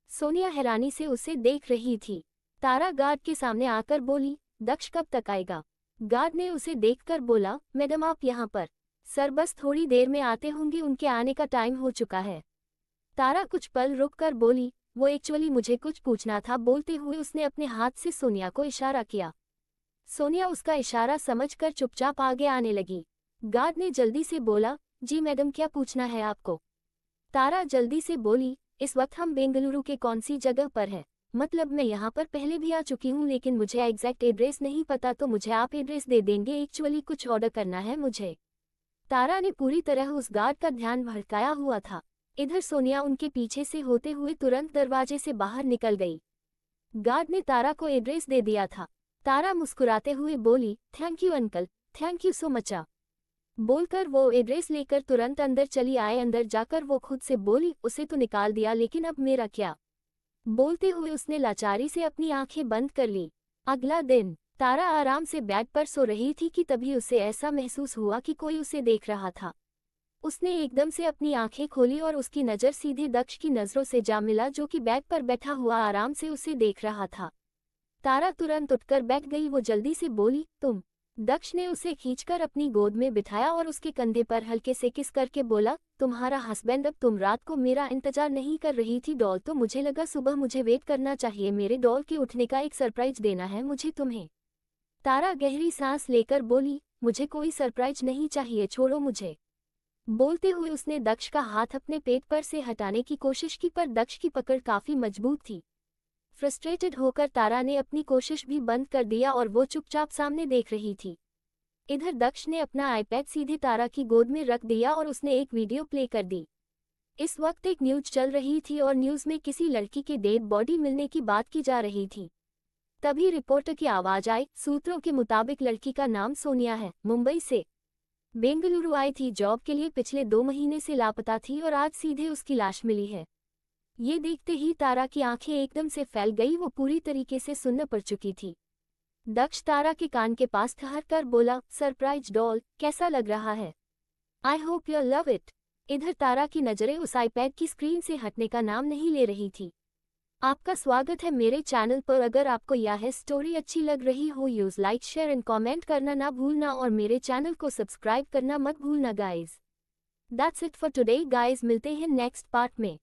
सोनिया हैरानी से उसे देख रही थी। तारा गार्ड के सामने आकर बोली, दक्ष कब तक आएगा? गार्ड ने उसे देखकर बोला, मैडम आप यहाँ पर? सर बस थोड़ी देर में आते होंगे, उनके आने का टाइम हो चुका है। तारा कुछ पल रुक कर बोली, वो एक्चुअली मुझे कुछ पूछना था। बोलते हुए उसने अपने हाथ से सोनिया को इशारा किया। सोनिया उसका इशारा समझकर चुपचाप आगे आने लगी। गार्ड ने जल्दी से बोला, जी मैडम क्या पूछना है आपको? तारा जल्दी से बोली, इस वक्त हम बेंगलुरु के कौन सी जगह पर है? मतलब मैं यहाँ पर पहले भी आ चुकी हूँ लेकिन मुझे एग्जैक्ट एड्रेस नहीं पता, तो मुझे आप एड्रेस दे देंगे? एक्चुअली कुछ ऑर्डर करना है मुझे। तारा ने पूरी तरह उस गार्ड का ध्यान भटकाया हुआ था। इधर सोनिया उनके पीछे से होते हुए तुरंत दरवाजे से बाहर निकल गई। गार्ड ने तारा को एड्रेस दे दिया था। तारा मुस्कुराते हुए बोली, thank you uncle, thank you so much. बोलकर वो एड्रेस लेकर तुरंत अंदर चली आए। अंदर जाकर वो खुद से बोली, उसे तो निकाल दिया लेकिन अब मेरा क्या? बोलते हुए उसने लाचारी से अपनी आंखें बंद कर ली। अगला दिन तारा आराम से बेड पर सो रही थी कि तभी उसे ऐसा महसूस हुआ कि कोई उसे देख रहा था। उसने एकदम से अपनी आंखें खोली और उसकी नज़र सीधे दक्ष की नज़रों से जा मिला जो कि बेड पर बैठा हुआ आराम से उसे देख रहा था। तारा तुरंत उठकर बैठ गई। वो जल्दी से बोली, तुम? दक्ष ने उसे खींचकर अपनी गोद में बिठाया और उसके कंधे पर हल्के से किस करके बोला, तुम्हारा हस्बैंड? अब तुम रात को मेरा इंतजार नहीं कर रही थी डॉल, तो मुझे लगा सुबह मुझे वेट करना चाहिए, मेरे डॉल के उठने का एक सरप्राइज देना है मुझे तुम्हें। तारा गहरी सांस लेकर बोली, मुझे कोई सरप्राइज नहीं चाहिए, छोड़ो मुझे। बोलते हुए उसने दक्ष का हाथ अपने पेट पर से हटाने की कोशिश की पर दक्ष की पकड़ काफी मजबूत थी। फ्रस्ट्रेटेड होकर तारा ने अपनी कोशिश भी बंद कर दिया और वो चुपचाप सामने देख रही थी। इधर दक्ष ने अपना आईपैड सीधे तारा की गोद में रख दिया और उसने एक वीडियो प्ले कर दी। इस वक्त एक न्यूज चल रही थी और न्यूज में किसी लड़की के डेड बॉडी मिलने की बात की जा रही थी। तभी रिपोर्टर की आवाज आई, सूत्रों के मुताबिक लड़की का नाम सोनिया है, मुंबई से बेंगलुरु आई थी जॉब के लिए, पिछले 2 महीने से लापता थी और आज सीधे उसकी लाश मिली है। ये देखते ही तारा की आंखें एकदम से फैल गई। वो पूरी तरीके से सुन्न पड़ चुकी थी। दक्ष तारा के कान के पास ठहर कर बोला, सरप्राइज डॉल, कैसा लग रहा है? I hope you love it. इधर तारा की नजरें उस आईपैड की स्क्रीन से हटने का नाम नहीं ले रही थी। आपका स्वागत है मेरे चैनल पर। अगर आपको यह स्टोरी अच्छी लग रही हो, use like share and comment करना ना भूलना और मेरे चैनल को सब्सक्राइब करना मत भूलना guys. That's it for today guys, मिलते हैं नेक्स्ट पार्ट में।